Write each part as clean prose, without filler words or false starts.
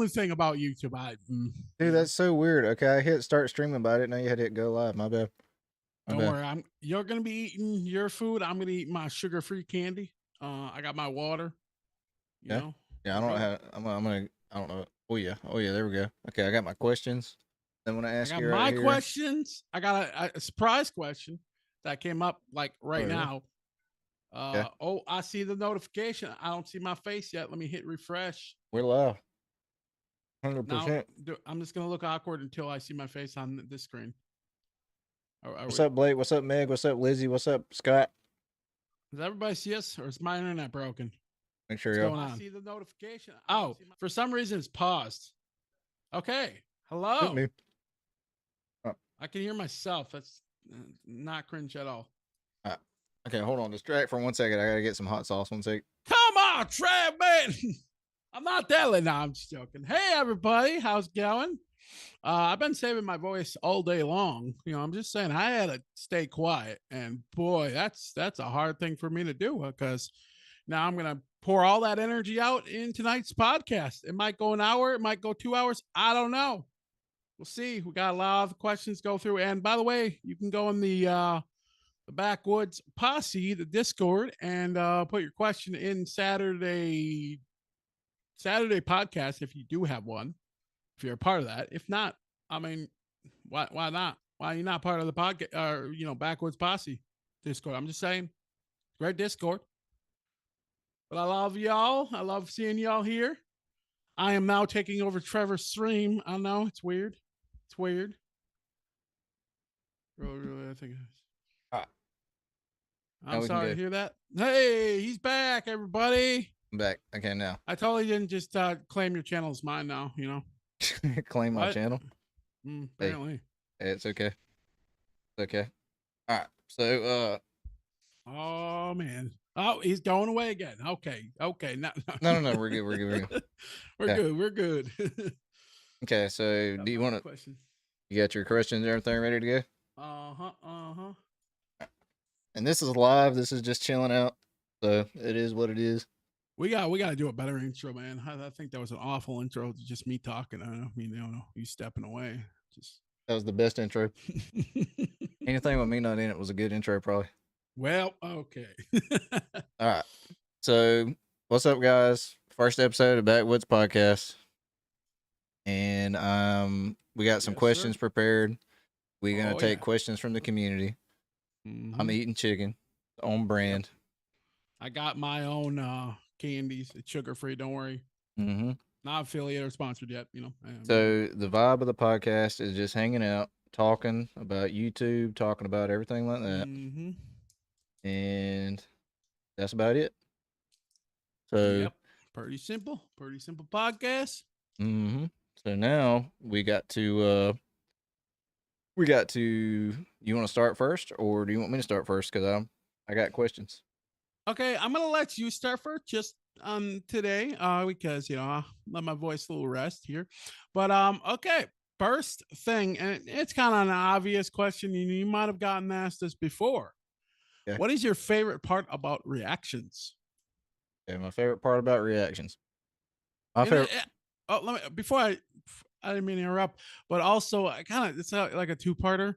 only thing about YouTube. Dude, that's so weird. Okay, I hit start streaming about it. Now you had to hit go live. My bad. My Don't bad. worry. You're gonna be eating your food. I'm gonna eat my sugar-free candy. I got my water. You Yeah. know, Yeah, I we're don't know good. how. I'm gonna. I don't know. Oh yeah. Oh yeah. There we go. Okay, I got my questions. I'm gonna I ask got you right my here. questions. I got a surprise question that came up like Oh right really? now. Yeah. Oh, I see the notification. I don't see my face yet. Let me hit refresh. We're live. 100. Now, percent I'm just gonna look awkward until I see my face on this screen. Are What's we? up, Blake? What's up, Meg? What's up, Lizzie? What's up, Scott? Does everybody see us, or is my internet broken? Make sure What's y'all. going on? I see the notification. Oh, for some reason it's paused. Okay. Hit Hello. me. Oh, I can hear myself. That's not cringe at all. all right. Okay, hold on. Distract for 1 second. I gotta get some hot sauce. 1 sec. Come on, Trav, man. I'm not that late. No, I'm just joking. Hey, everybody. How's it going? I've been saving my voice all day long. I'm just saying I had to stay quiet, and boy, that's a hard thing for me to do because now I'm gonna pour all that energy out in tonight's podcast. It might go an hour, it might go 2 hours. I don't know. We'll see. We got a lot of questions to go through. And by the way, you can go in the Backwoods Posse, the Discord, and put your question in Saturday podcast if you do have one. If you're a part of that, if not, I mean, why not? Why are you not part of the podcast or Backwoods Posse Discord? I'm just saying, great Discord. But I love y'all. I love seeing y'all here. I am now taking over Trevor's stream. I know it's weird. It's weird. Really, I think. All right. I'm Now we can sorry go. to hear that. Hey, he's back, everybody. I'm back. Okay, now. I totally didn't just claim your channel as mine now, Claim my What? channel. Hey, Apparently. it's okay. It's okay. All right. So, Oh, man. Oh, he's going away again. Okay. Okay. No, no. We're good. We're good. We're good. we're Okay. good. We're good. Okay. So, do you want to? Question. You got your questions and everything ready to go? Uh-huh. Uh-huh. And this is live. This is just chilling out. So it is what it is. We got to do a better intro, man. I think that was an awful intro. Just me talking. I don't mean, you stepping away. Just That was the best intro. Anything with me not in it was a good intro, probably. well, okay. All right. So, what's up, guys? First episode of Backwoods Podcast, and we got some questions prepared. We're gonna take questions from the community. I'm eating chicken, on brand. Yep. I got my own candies. It's sugar free. Don't worry. Not affiliate or sponsored yet. So the vibe of the podcast is just hanging out, talking about YouTube, talking about everything like that, and that's about it. So yep, pretty simple podcast. So now we got to. You want to start first, or do you want me to start first? Because I got questions. Okay, I'm gonna let you start first, just today, because I let my voice a little rest here. But okay, first thing, and it's kind of an obvious question, and you might have gotten asked this before. Okay. What is your favorite part about reactions? Okay, my favorite part about reactions. My favorite. Let me before I didn't mean to interrupt, but also I kind of it's like a two-parter.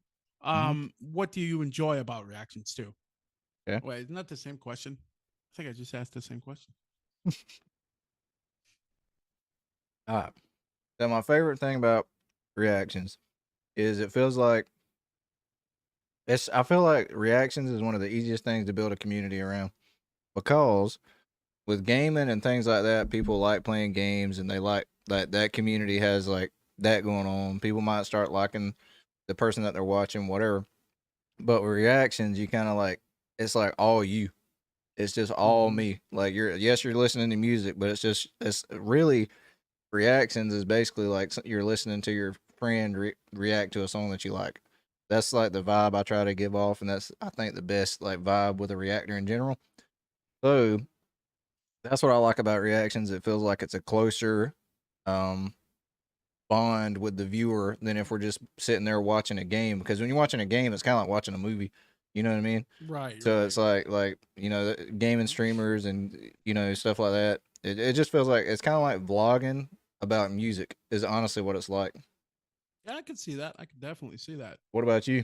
What do you enjoy about reactions too? Okay. Wait, isn't that the same question? I think I just asked the same question. All right. So my favorite thing about reactions is it feels like I feel like reactions is one of the easiest things to build a community around, because with gaming and things like that, people like playing games and they like that community has like that going on. People might start liking the person that they're watching, whatever. But with reactions, you kind of like, it's like all you. It's just all me. Like you're listening to music, but it's really reactions is basically like you're listening to your friend react to a song that you like. That's like the vibe I try to give off, and that's I think the best like vibe with a reactor in general. So that's what I like about reactions. It feels like it's a closer bond with the viewer than if we're just sitting there watching a game. Because when you're watching a game, it's kind of like watching a movie. You know what I mean? Right. So it's like gaming streamers and stuff like that. It just feels like it's kind of like vlogging about music is honestly what it's like. Yeah, I can see that. I can definitely see that. What about you?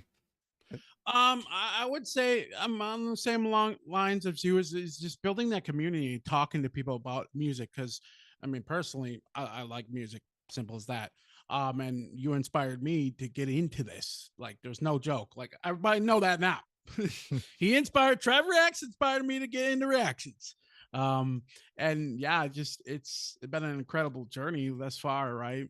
I would say I'm on the same long lines as you. Is just building that community, talking to people about music. Because I mean, personally, I like music. Simple as that. And you inspired me to get into this. Like, there's no joke. Like, everybody know that now. He inspired Trevor X inspired me to get into reactions. Um, and yeah, just it's been an incredible journey thus far, right?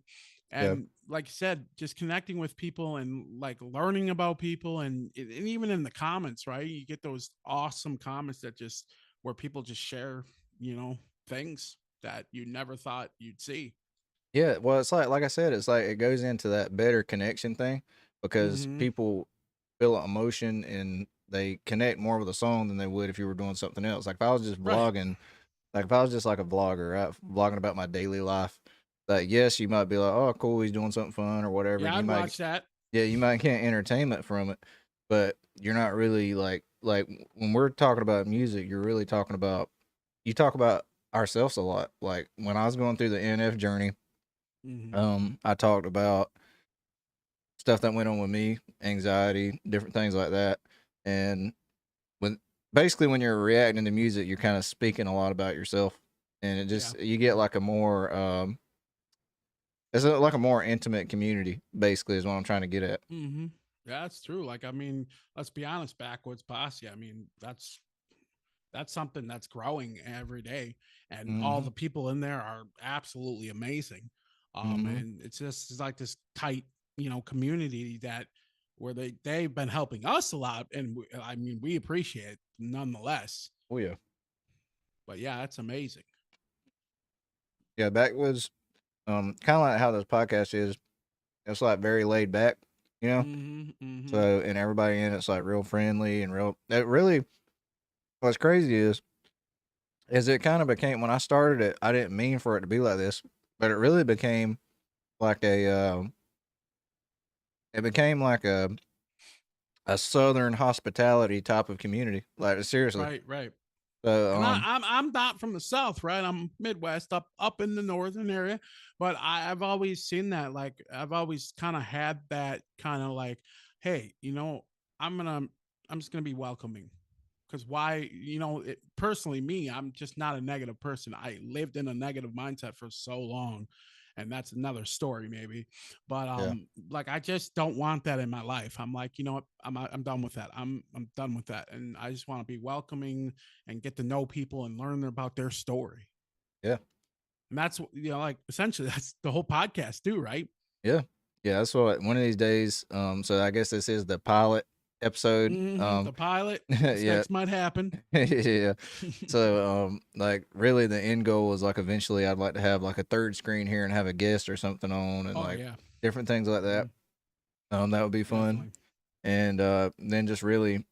Yeah. And like you said, just connecting with people and like learning about people, and even in the comments, right? You get those awesome comments that just where people just share, you know, things that you never thought you'd see. Yeah, well, it's like I said, it's like it goes into that better connection thing because Mm-hmm. people feel emotion and they connect more with a song than they would if you were doing something else. Like if I was just Right. vlogging, like if I was just like a vlogger, right, vlogging about my daily life, like yes, you might be like, oh, cool, he's doing something fun or whatever, Yeah, and you I'd might, watch that. yeah, you might get entertainment from it, but you're not really like when we're talking about music, you're really talking about you talk about ourselves a lot. Like when I was going through the NF journey. Mm-hmm. I talked about stuff that went on with me, anxiety, different things like that. And when basically when you're reacting to music, you're kind of speaking a lot about yourself. And it Yeah. just you get like a more like a more intimate community, basically, is what I'm trying to get at. Mm-hmm. Yeah, that's true. Like, I mean, let's be honest, Backwoods Posse. I mean, that's something that's growing every day, and all Mm-hmm. the people in there are absolutely amazing. Mm-hmm. And it's like this tight, community that where they've been helping us a lot, and I mean, we appreciate it nonetheless. Oh yeah. But yeah, that's amazing. Yeah, Backwoods, kind of like how this podcast is, it's like very laid back, you know? Mm-hmm. Mm-hmm. So and everybody in it's like real friendly and real it really what's crazy is it kind of became when I started it, I didn't mean for it to be like this, but it really became like it became like a southern hospitality type of community. Like seriously. Right. Right. So And I'm not from the South, right? I'm Midwest, up in the northern area, but I've always seen that. Like, I've always kind of had that kind of like, hey, I'm gonna I'm just gonna be welcoming, because why, personally, me, I'm just not a negative person. I lived in a negative mindset for so long, and that's another story maybe. But yeah, like, I just don't want that in my life. I'm like, you know what, I'm done with that. I'm done with that, and I just want to be welcoming and get to know people and learn about their story. yeah, And that's like, essentially that's the whole podcast too, right? yeah, yeah. That's what one of these days. So I guess this is the pilot episode. The pilot, Yeah, mistakes might happen. yeah. So like really the end goal is like eventually I'd like to have like a third screen here and have a guest or something on and Oh like yeah. different things like that. Mhm. That would be fun. Definitely. And then just really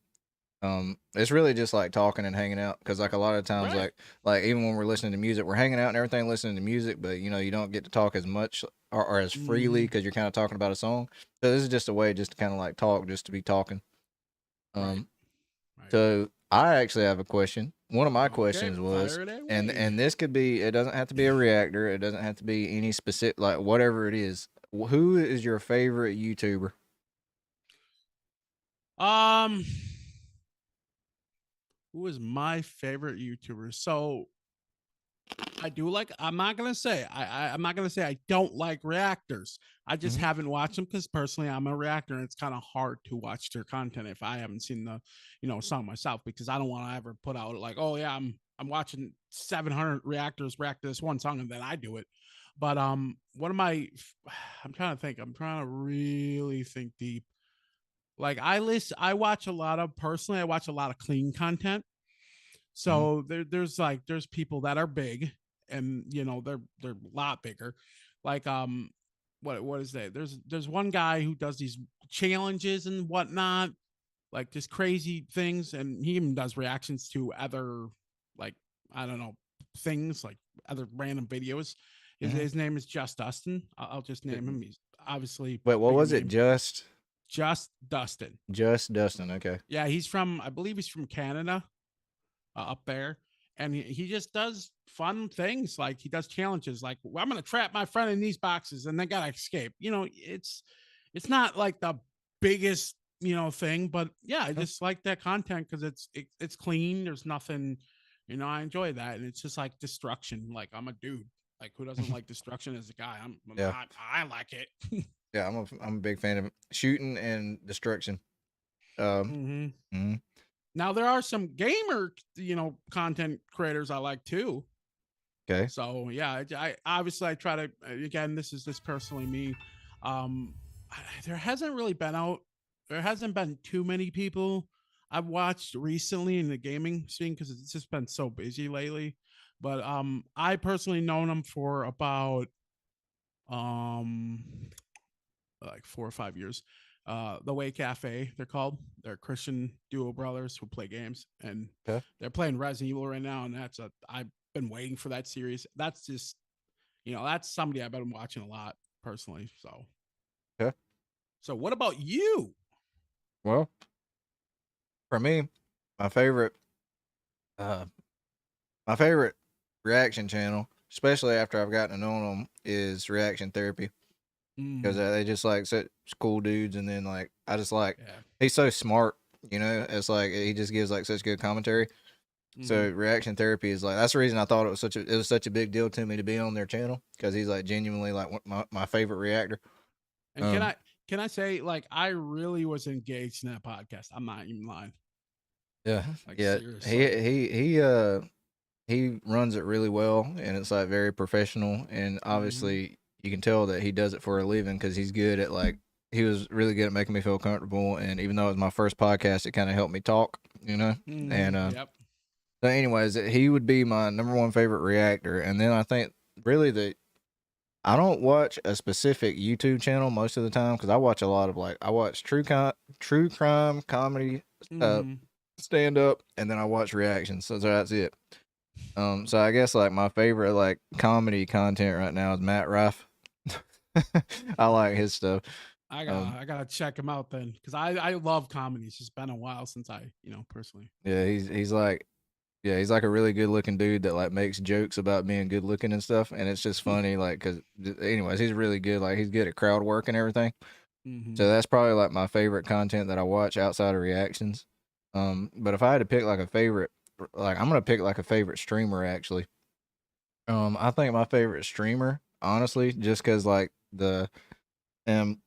it's really just like talking and hanging out because like a lot of times Right. like even when we're listening to music, we're hanging out and everything, listening to music, but you don't get to talk as much or as freely Hmm. because you're kind of talking about a song. So this is just a way just to kind of like talk, just to be talking. Right. Um, Right. so I actually have a question. One of my Okay, questions was, fire it away. and this could be, it doesn't have to be a reactor, it doesn't have to be any specific, like whatever it is. Who is your favorite YouTuber? Um, who is my favorite YouTuber? So I do like. I'm not gonna say I don't like reactors. I just Hmm. haven't watched them because personally I'm a reactor, and it's kind of hard to watch their content if I haven't seen the, song myself, because I don't want to ever put out like, oh yeah, I'm watching 700 reactors react to this one song and then I do it. But one of my, I'm trying to think. I'm trying to really think deep. Like, I watch a lot of personally. I watch a lot of clean content. Hmm. So there's people that are big, and they're a lot bigger. Like, what is that? There's one guy who does these challenges and whatnot, like just crazy things, and he even does reactions to other, like, I don't know, things like other random videos. His, Hmm. his name is Just Dustin. I'll just name him. He's obviously Wait, what bigger was it? name. Just Dustin. Just Dustin. Okay. Yeah, I believe he's from Canada, up there. and he just does fun things. Like he does challenges like, well, I'm gonna trap my friend in these boxes and they gotta escape. It's not like the biggest thing, but yeah, I just like that content because it's clean. There's nothing, I enjoy that, and it's just like destruction. Like I'm a dude. Like who doesn't like destruction as a guy? Yeah. I like it. Yeah, I'm a big fan of shooting and destruction. Mhm. Mhm. Now there are some gamer, content creators I like too. Okay. So yeah, I obviously I try to, again. This is just personally me. Um, there hasn't really been out. There hasn't been too many people I've watched recently in the gaming scene because it's just been so busy lately. But I personally known them for about um like 4 or 5 years. The Way Cafe, they're called. They're Christian duo brothers who play games, and Okay. they're playing Resident Evil right now. And I've been waiting for that series. That's just that's somebody I've been watching a lot personally. Okay. So what about you? Well, for me, my favorite uh my favorite reaction channel, especially after I've gotten to know them, is Reaction Therapy because Mm, they just like such cool dudes, and then like I just like yeah. he's so smart. It's like he just gives like such good commentary. Hmm. So Reaction Therapy is like that's the reason I thought it was such a big deal to me to be on their channel because he's like genuinely like my favorite reactor. And Um, can I say, like, I really was engaged in that podcast. I'm not even lying. yeah, Like yeah. seriously. He runs it really well, and it's like very professional. And Hmm. obviously, you can tell that he does it for a living because he's good at like he was really good at making me feel comfortable. And even though it was my first podcast, it kind of helped me talk, Hmm. And Yep. so, anyways, he would be my number one favorite reactor. And then I think really I don't watch a specific YouTube channel most of the time because I watch a lot of like I watch true crime comedy, uh, Hmm. stand up, and then I watch reactions. So that's it. So I guess like my favorite like comedy content right now is Matt Rife. I like his stuff. Um, I gotta check him out then because I love comedy. It's just been a while since I personally. yeah, he's like a really good looking dude that like makes jokes about being good looking and stuff, and it's just funny like because anyways he's really good. Like he's good at crowd work and everything. Hmm. So that's probably like my favorite content that I watch outside of reactions. But if I had to pick like a favorite, like I'm gonna pick like a favorite streamer actually. I think my favorite streamer, honestly, just because like um,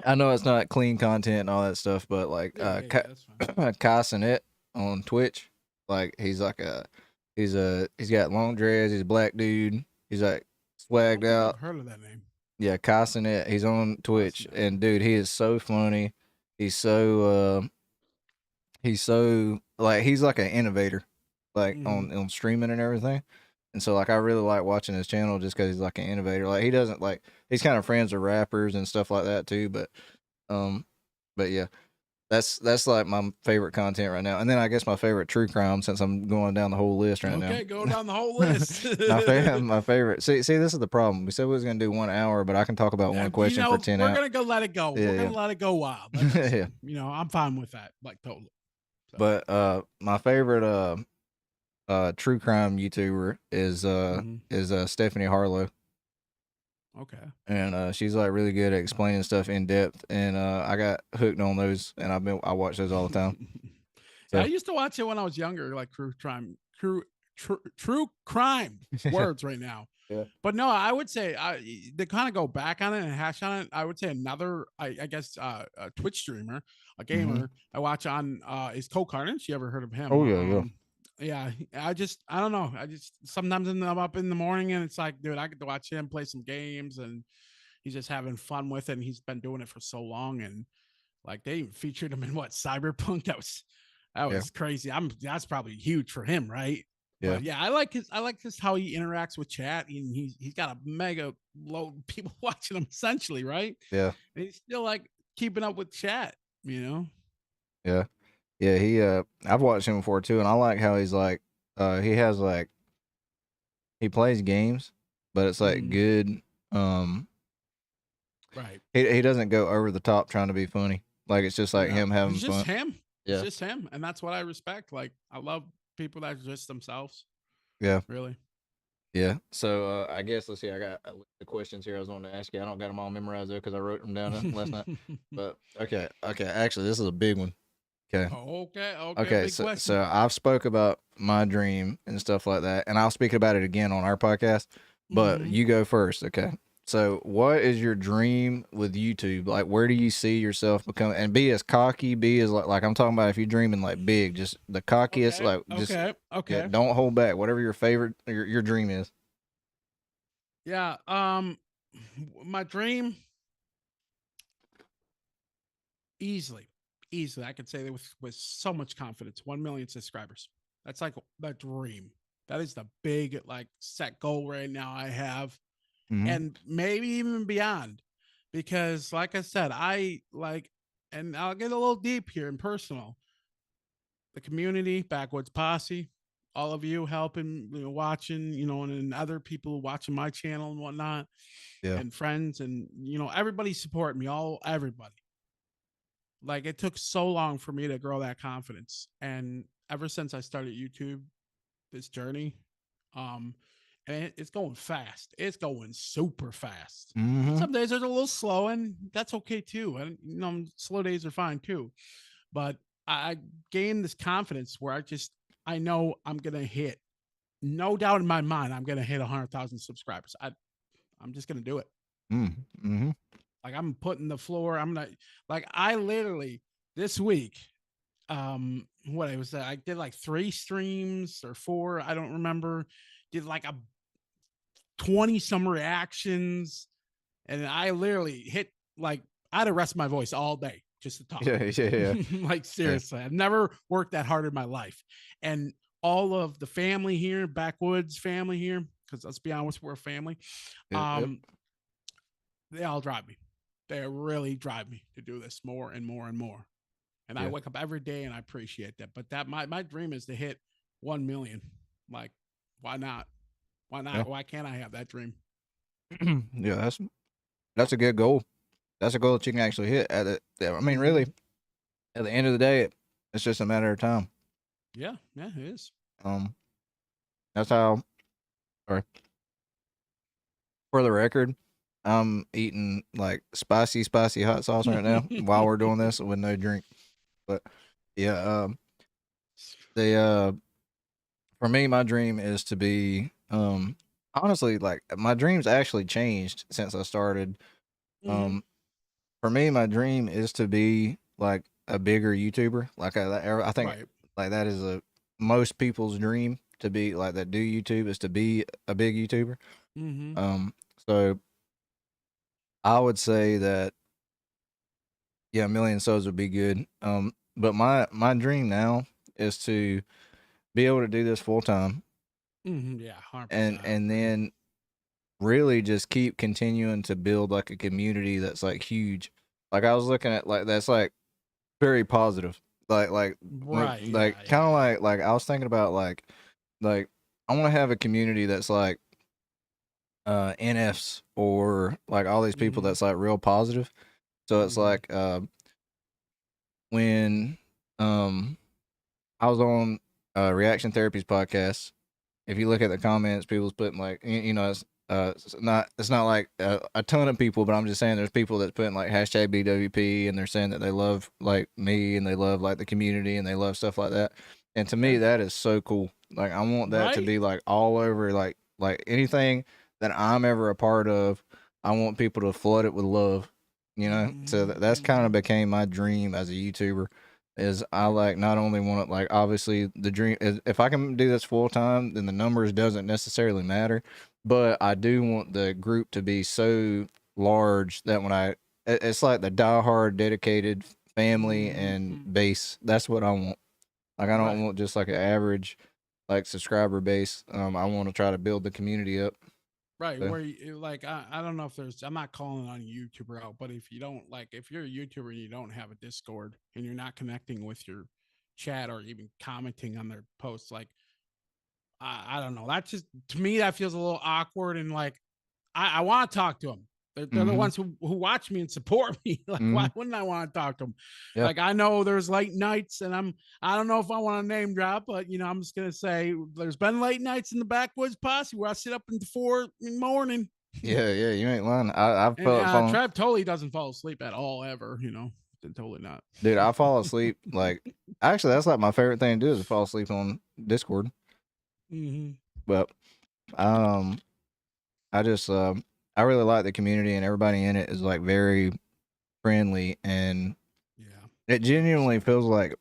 I know it's not clean content and all that stuff, but like Yeah, that's fine. Kai Cenat on Twitch, like he's got long dreads, he's a black dude, he's like I don't swagged think I've out. heard of that name. Yeah, Kai Cenat, he's on Twitch, Consonant. and dude, he is so funny. He's so like he's like an innovator, like Hmm. on streaming and everything. And so like I really like watching his channel just because he's like an innovator. Like he doesn't like he's kind of friends with rappers and stuff like that too. Um, but yeah, that's like my favorite content right now. And then I guess my favorite true crime since I'm going down the whole list right now. Okay, go down the whole list. My favorite. See, this is the problem. We said we was gonna do 1 hour, but I can talk about one question for 10 We're out. gonna go let it go. We're Yeah, gonna let it go wild. That's yeah, just yeah. I'm fine with that. Like totally. So But my favorite true crime YouTuber mhm. is Stephanie Harlow, Okay. and she's like really good at explaining stuff in depth, and I got hooked on those, and I watch those all the time. Yeah, I So used to watch it when I was younger, like true crime yeah, words right now. yeah, But no, I would say to kind of go back on it and hash on it. I would say another, I guess, a Twitch streamer, a hmm, gamer I watch on is Cole Carnage. You ever heard of him? oh yeah, yeah, Yeah, I don't know. I just sometimes I'm up in the morning and it's like, dude, I get to watch him play some games and he's just having fun with it. And he's been doing it for so long, and like they even featured him in what Cyberpunk. That yeah, was crazy. That's probably huge for him, right? yeah, But yeah, I like his how he interacts with chat, and he's got a mega load of people watching him essentially, right? yeah, And he's still like keeping up with chat, you know? yeah, yeah. I've watched him before too, and I like how he's like he has like he plays games, but it's like Mm, good. Um, right. he doesn't go over the top trying to be funny. Like it's just like Yeah. him He's having just fun. him. He's Yeah, just him. And that's what I respect. Like I love people that are just themselves. Yeah. Really. Yeah. So I guess let's see. I got a list of questions here I was wanting to ask you. I don't got them all memorized though because I wrote them down last night. But okay, okay. Actually, this is a big one. Okay. Okay, okay, Okay, big so question. I've spoke about my dream and stuff like that, and I'll speak about it again on our podcast. But Mm-hmm. you go first, okay? So, what is your dream with YouTube? Like, where do you see yourself becoming? And be as cocky, be as like I'm talking about. If you're dreaming like big, just the cockiest, Okay, like just okay, yeah, okay. don't hold back. Whatever your favorite your dream is. Yeah. My dream easily, easily, I could say that with so much confidence. 1 million subscribers. That's like the dream. That is the big like set goal right now I have, Mm-hmm. and maybe even beyond, because like I said, I like, and I'll get a little deep here and personal. The community, Backwoods Posse, all of you helping, watching, and other people watching my channel and whatnot, Yeah. and friends, and everybody support me, everybody. Like it took so long for me to grow that confidence, and ever since I started YouTube, this journey, um, and it's going fast. It's going super fast. Mm-hmm. Some days are a little slow, and that's okay too. And slow days are fine too. But I gained this confidence where I know I'm gonna hit. No doubt in my mind, I'm gonna hit 100,000 subscribers. I'm just gonna do it. Mm-hmm. Like I'm putting the floor. I'm not like I literally this week. What I was I did like 3 streams or 4. I don't remember. Did like a 20 some reactions, and I literally hit like I had to rest my voice all day just to talk. Yeah. Yeah. Yeah. Like Yeah. seriously, I've never worked that hard in my life. And all of the family here, Backwoods family here, because let's be honest, we're a family. Yep. Yep. Um, they all drive me. They really drive me to do this more and more and more. And I Yeah. wake up every day and I appreciate that. But that my dream is to hit 1 million. Like, why not? Why Yeah. not? Why can't I have that dream? Yeah. That's a good goal. That's a goal that you can actually hit. I mean, Mm-hmm. really, at the end of the day, it's just a matter of time. Yeah, yeah, it is. Um, that's how. Or for the record, I'm eating like spicy hot sauce right now while we're doing this with no drink. But yeah, the for me, my dream is to be honestly like my dreams actually changed since I started. Mm-hmm. Um, for me, my dream is to be like a bigger YouTuber. Like I think Right. like that is a most people's dream to be like that do YouTube is to be a big YouTuber. Mm-hmm. So I would say that yeah, a million subs would be good. But my dream now is to be able to do this full time Mm-hmm. Yeah, 100%. and I and agree. then really just keep continuing to build like a community that's like huge. Like I was looking at like that's like very positive. Like Right. Yeah. like kind Yeah. of Yeah. like I was thinking about like I want to have a community that's like NFs or like all these people Mm-hmm. that's like real positive. So it's Mm-hmm. like when I was on Reaction Therapy's podcast. If you look at the comments, people's putting like it's not like a ton of people, but I'm just saying there's people that's putting like hashtag BWP and they're saying that they love like me and they love like the community and they love stuff like that. And to me, Okay. that is so cool. Like I want that to Right. be like all over like anything that I'm ever a part of. I want people to flood it with love. You know, so Mm-hmm. that's kind Mm-hmm. of became my dream as a YouTuber is I like not only want to like obviously the dream is if I can do this full time, then the numbers doesn't necessarily matter. But I do want the group to be so large that when it's like the diehard dedicated family and Mm-hmm. base. That's what I want. Like I don't Right. want just like an average like subscriber base. I want to try to build the community up. Right. So Where you like I don't know if there's I'm not calling on a YouTuber out, but if you don't like if you're a YouTuber and you don't have a Discord and you're not connecting with your chat or even commenting on their posts, like I don't know. That just to me that feels a little awkward and like I want to talk to them. They're the Mm-hmm. ones who watch me and support me. Like, Mm-hmm. why wouldn't I want to talk to them? Yeah. Like, I know there's late nights, and I don't know if I want to name drop, but I'm just gonna say there's been late nights in the Backwoods posse where I sit up until 4 in the morning. Yeah, yeah, you ain't lying. I've And fallen, Trev totally doesn't fall asleep at all ever. Totally not. dude. I fall asleep like actually that's like my favorite thing to do is fall asleep on Discord. Mm-hmm. But um, I just I really like the community and everybody in it is like very friendly and Yeah. it genuinely feels like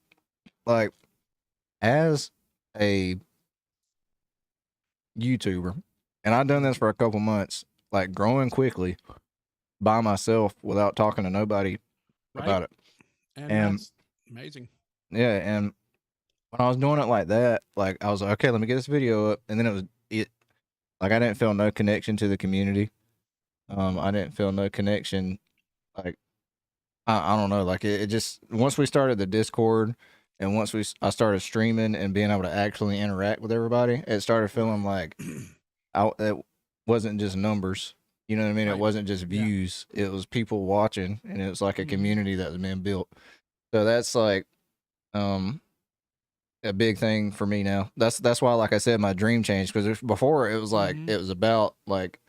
as a YouTuber, and I've done this for a couple months, like growing quickly by myself without talking to nobody Right. about it. And And that's amazing. yeah, and when I was doing it like that, like I was like, okay, let me get this video up, and then it like I didn't feel no connection to the community. I didn't feel no connection. Like I don't know, like it just once we started the Discord, and once I started streaming and being able to actually interact with everybody, it started feeling like it wasn't just numbers. You know what I mean? It Right. wasn't just Yeah. views. It was people watching, and it was like a Mhm. community that was being built. So that's like um a big thing for me now. That's why, like I said, my dream changed because before it was like Mhm. it was about like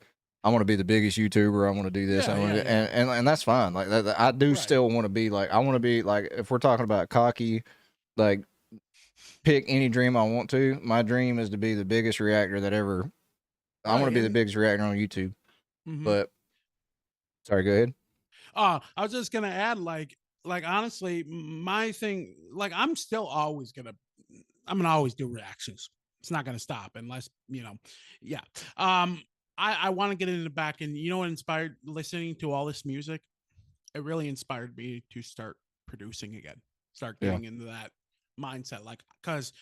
I want to be the biggest YouTuber. I want to do this. I Yeah, want yeah, to, yeah. and that's fine. Like I do Right. still want to be like I want to be like if we're talking about cocky, like pick any dream I want to. My dream is to be the biggest reactor that ever. I want to Right. be the And biggest reactor on YouTube. mhm. But sorry, go ahead. I was just gonna add, like honestly, my thing, like I'm gonna always do reactions. It's not gonna stop unless yeah. Um, I want to get into back, and what inspired listening to all this music? It really inspired me to start producing again, start Yeah. getting into that mindset, like because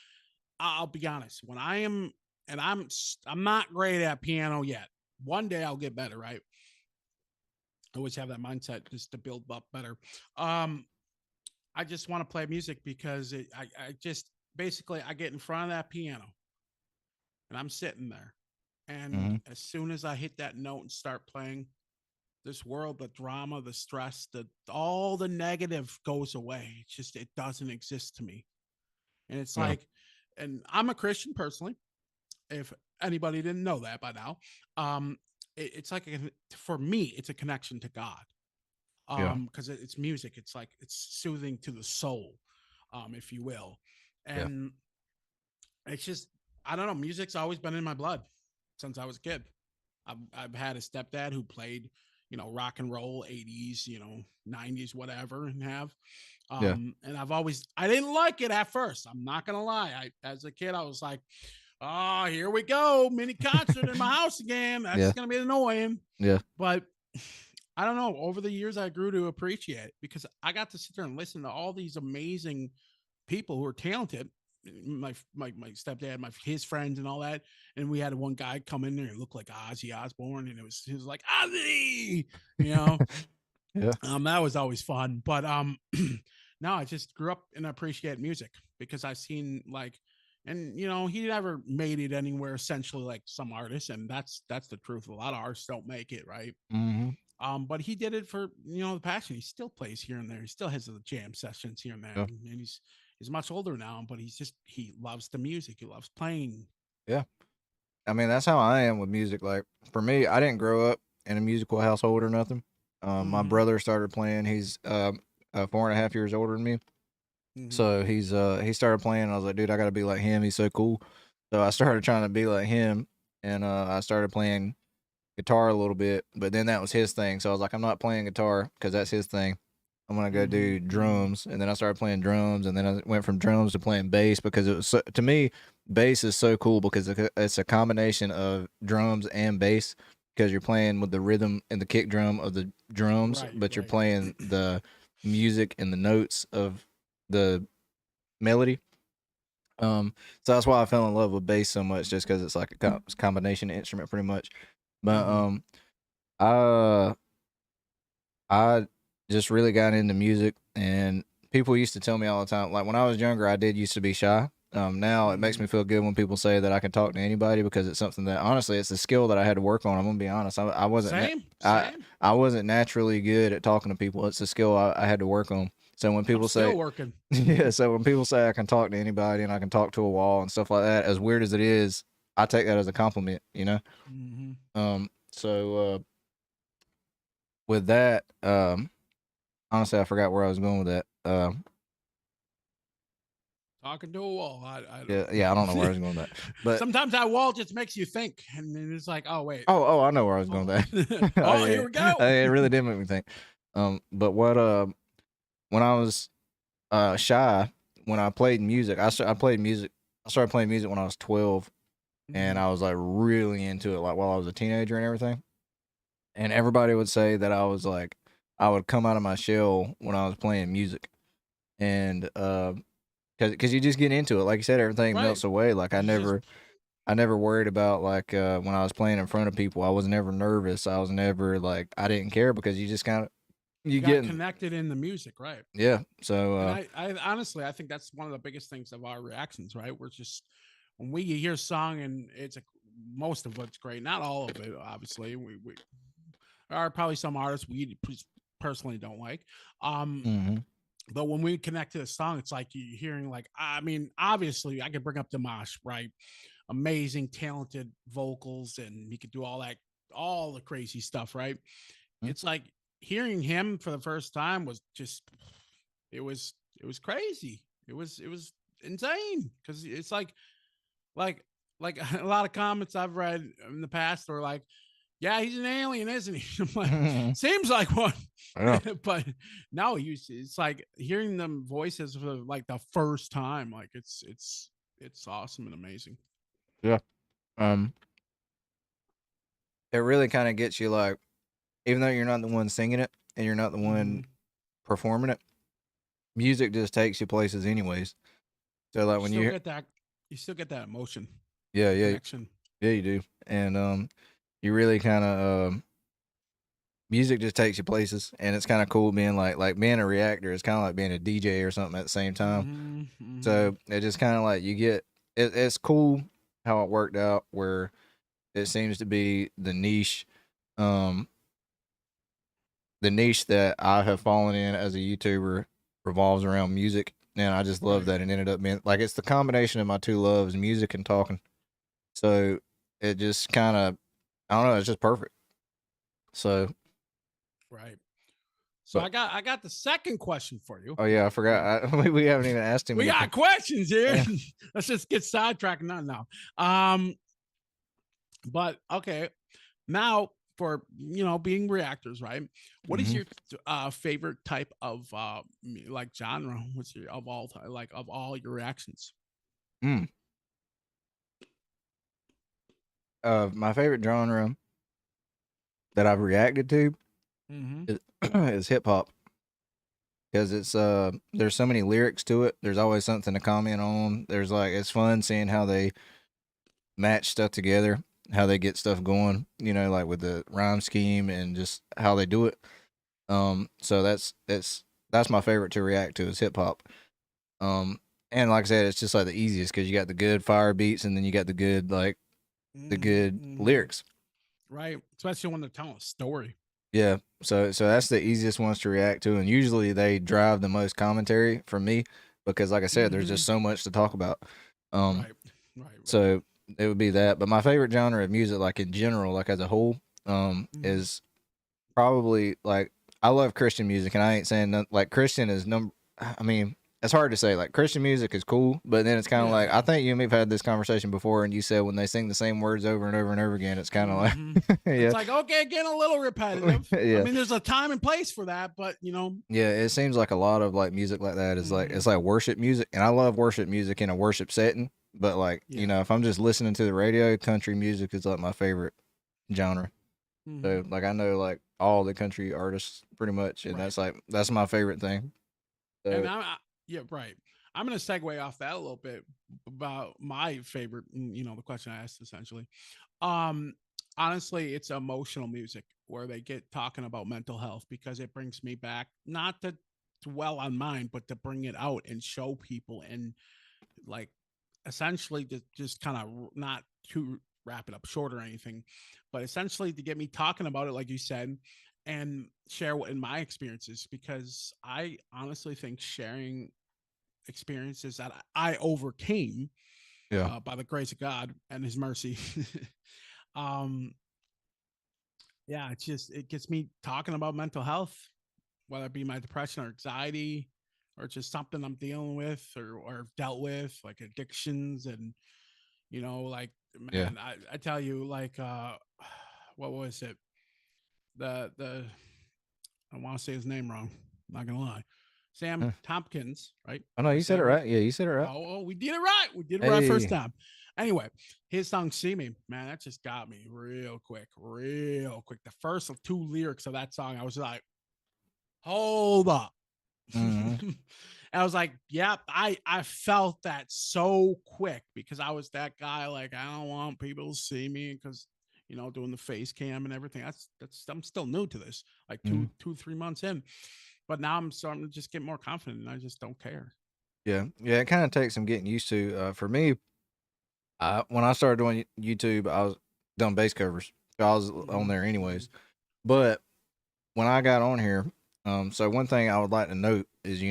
I'll be honest, when I am, and I'm not great at piano yet. One day I'll get better, right? I always have that mindset just to build up better. Um, I just want to play music because I just basically I get in front of that piano and I'm sitting there. And Mm-hmm. as soon as I hit that note and start playing, this world, the drama, the stress, all the negative goes away. It doesn't exist to me. And it's Yeah. like, and I'm a Christian personally, if anybody didn't know that by now. Um, it's like for me, it's a connection to God. Yeah. Because it's music, it's like it's soothing to the soul, if you will. Yeah. And it's just, I don't know, music's always been in my blood since I was a kid. I've had a stepdad who played rock and roll, 80s, 90s, whatever, and Yeah. and I didn't like it at first, I'm not gonna lie. As a kid I was like, oh, here we go, mini concert in my house again, that's Yeah. gonna be annoying. Yeah. But I don't know. Over the years, I grew to appreciate it because I got to sit there and listen to all these amazing people who are talented. My stepdad, his friends, and all that. And we had one guy come in there and look like Ozzy Osbourne, and he was like Ozzy, you know. Yeah. That was always fun. But now I just grew up and appreciate music because I've seen and he never made it anywhere essentially like some artists, and that's the truth. A lot of artists don't make it, right? Mm-hmm. But he did it for the passion. He still plays here and there. He still has the jam sessions here and there, Yeah. and he's much older now. But he loves the music. He loves playing. Yeah. I mean, that's how I am with music. Like for me, I didn't grow up in a musical household or nothing. My Mm-hmm. brother started playing. He's 4.5 years older than me. Mm-hmm. So he started playing. And I was like, dude, I got to be like him. He's so cool. So I started trying to be like him, and I started playing guitar a little bit. But then that was his thing. So I was like, I'm not playing guitar because that's his thing. I'm gonna go Mm-hmm. do drums, and then I started playing drums, and then I went from drums to playing bass because it was to me, bass is so cool because it's a combination of drums and bass because you're playing with the rhythm and the kick drum of the drums, Right. but you're Right. playing the music and the notes of the melody. So that's why I fell in love with bass so much, just because it's like a combination instrument, pretty much. But Mm-hmm. I I just really got into music, and people used to tell me all the time. Like when I was younger, I did used to be shy. Now it makes me feel good when people say that I can talk to anybody because it's something that honestly it's a skill that I had to work on. I'm gonna be honest. I wasn't Same. I wasn't naturally good at talking to people. It's a skill I had to work on. So when I'm people still say working. yeah, so when people say I can talk to anybody and I can talk to a wall and stuff like that, as weird as it is, I take that as a compliment, you know. So with that, honestly, I forgot where I was going with that. Talking to a wall. I don't Yeah, know. yeah, I don't know where I was going with that, but Sometimes that wall just makes you think, and then it's like, oh wait, oh, I know where I was going with that. Oh oh, here yeah, we go. it really did make me think. But what when I was shy, when I played music, I played music. I started playing music when I was 12, and I was like really into it, like while I was a teenager and everything. And everybody would say that I was like, I would come out of my shell when I was playing music, and because you just get into it, like you said, everything Right. melts away. Like I never worried about like when I was playing in front of people. I was never nervous. I was never like I didn't care because you just kind of you got get connected in the music, right? yeah. So And I honestly, I think that's one of the biggest things of our reactions, right? We're just when we hear a song and it's most of it's great, not all of it, obviously. We there are probably some artists we personally don't like. But when we connect to the song, it's like you hearing like I mean, obviously, I could bring up Dimash, right? Amazing, talented vocals, and he could do all the crazy stuff, right? It's like hearing him for the first time was just it was crazy. It was insane because it's like like a lot of comments I've read in the past are like, yeah, he's an alien, isn't he? I'm like, seems like one. yeah. But no, it's like hearing them voices for like the first time. Like it's awesome and amazing. Yeah. It really kind of gets you like, even though you're not the one singing it and you're not the one performing it, music just takes you places anyways. So like You when still you get that. You still get that emotion yeah, connection. yeah, you do, and you really kind of music just takes you places, and it's kind of cool being like being a reactor is kind of like being a DJ or something at the same time. So it just kind of like you get it's cool how it worked out where it seems to be um the niche that I have fallen in as a YouTuber revolves around music, and I just love Right. that it ended up being like it's the combination of my two loves, music and talking. So it just kind of I don't know, it's just perfect. So Right. So but I got the second question for you. oh yeah, I forgot. We haven't even asked him We anything. got questions here. Yeah. Let's just get sidetracked. No, no. But okay, now for being reactors, right? What is Mm-hmm. your favorite type of like genre? What's your of all time, like of all your reactions? Mm. My favorite genre that I've reacted to Mm-hmm. is hip hop because it's there's so many lyrics to it. There's always something to comment on. There's like it's fun seeing how they match stuff together, how they get stuff going. You know, like with the rhyme scheme and just how they do it. So that's my favorite to react to is hip hop. Um, and like I said, it's just like the easiest because you got the good fire beats and then you got the good like the good lyrics. Right, especially when they're telling a story. Yeah. So that's the easiest ones to react to, and usually they drive the most commentary for me because, like I said, there's just so much to talk about. Um, Right, right, right. so it would be that. But my favorite genre of music, like in general, like as a whole, Mhm. is probably like I love Christian music, and I ain't saying like Christian is number. I mean, it's hard to say. Like Christian music is cool, but then it's kind of like Yeah. I think you and me've had this conversation before, and you said when they sing the same words over and over and over again, it's kind of like It's yeah, like, okay, getting a little repetitive. I yeah. mean, there's a time and place for that, but Yeah, it seems like a lot of like music like that is like it's mhm. like worship music, and I love worship music in a worship setting. But like Yeah. if I'm just listening to the radio, country music is like my favorite genre. Mhm. So like I know like all the country artists pretty much, and Right. that's my favorite thing. And So yeah, right. I'm going to segue off that a little bit about my favorite, the question I asked essentially. Um, Honestly, it's emotional music where they get talking about mental health because it brings me back, not to dwell on mine, but to bring it out and show people and like essentially to just kind of not to wrap it up short or anything, but essentially to get me talking about it, like you said, and share what in my experiences, because I honestly think sharing experiences that I overcame Yeah. by the grace of God and His mercy. um, yeah, it gets me talking about mental health, whether it be my depression or anxiety, or just something I'm dealing with or dealt with, like addictions and like Yeah. man, I tell you, like what was it? The I want to say his name wrong. I'm not gonna lie. Sam Huh. Tompkins, right? Oh no, Did I you say said it it right? right. Yeah, you said it right. Oh, we did it right. We did it right first Hey. time. Anyway, his song "See Me," man, that just got me real quick, real quick. The first two lyrics of that song, I was like, "Hold up." Mm-hmm. And I was like, "Yep, I felt that so quick because I was that guy. Like, I don't want people to see me because doing the face cam and everything. That's I'm still new to this, like Mm-hmm. 3 months in, but now I'm starting to just get more confident and I just don't care. Yeah. Yeah. It kind of takes some getting used to. For me, when I started doing YouTube, I was done bass covers. I was on Mm-hmm, there mm-hmm. anyways. But when I got on here, so one thing I would like to note is,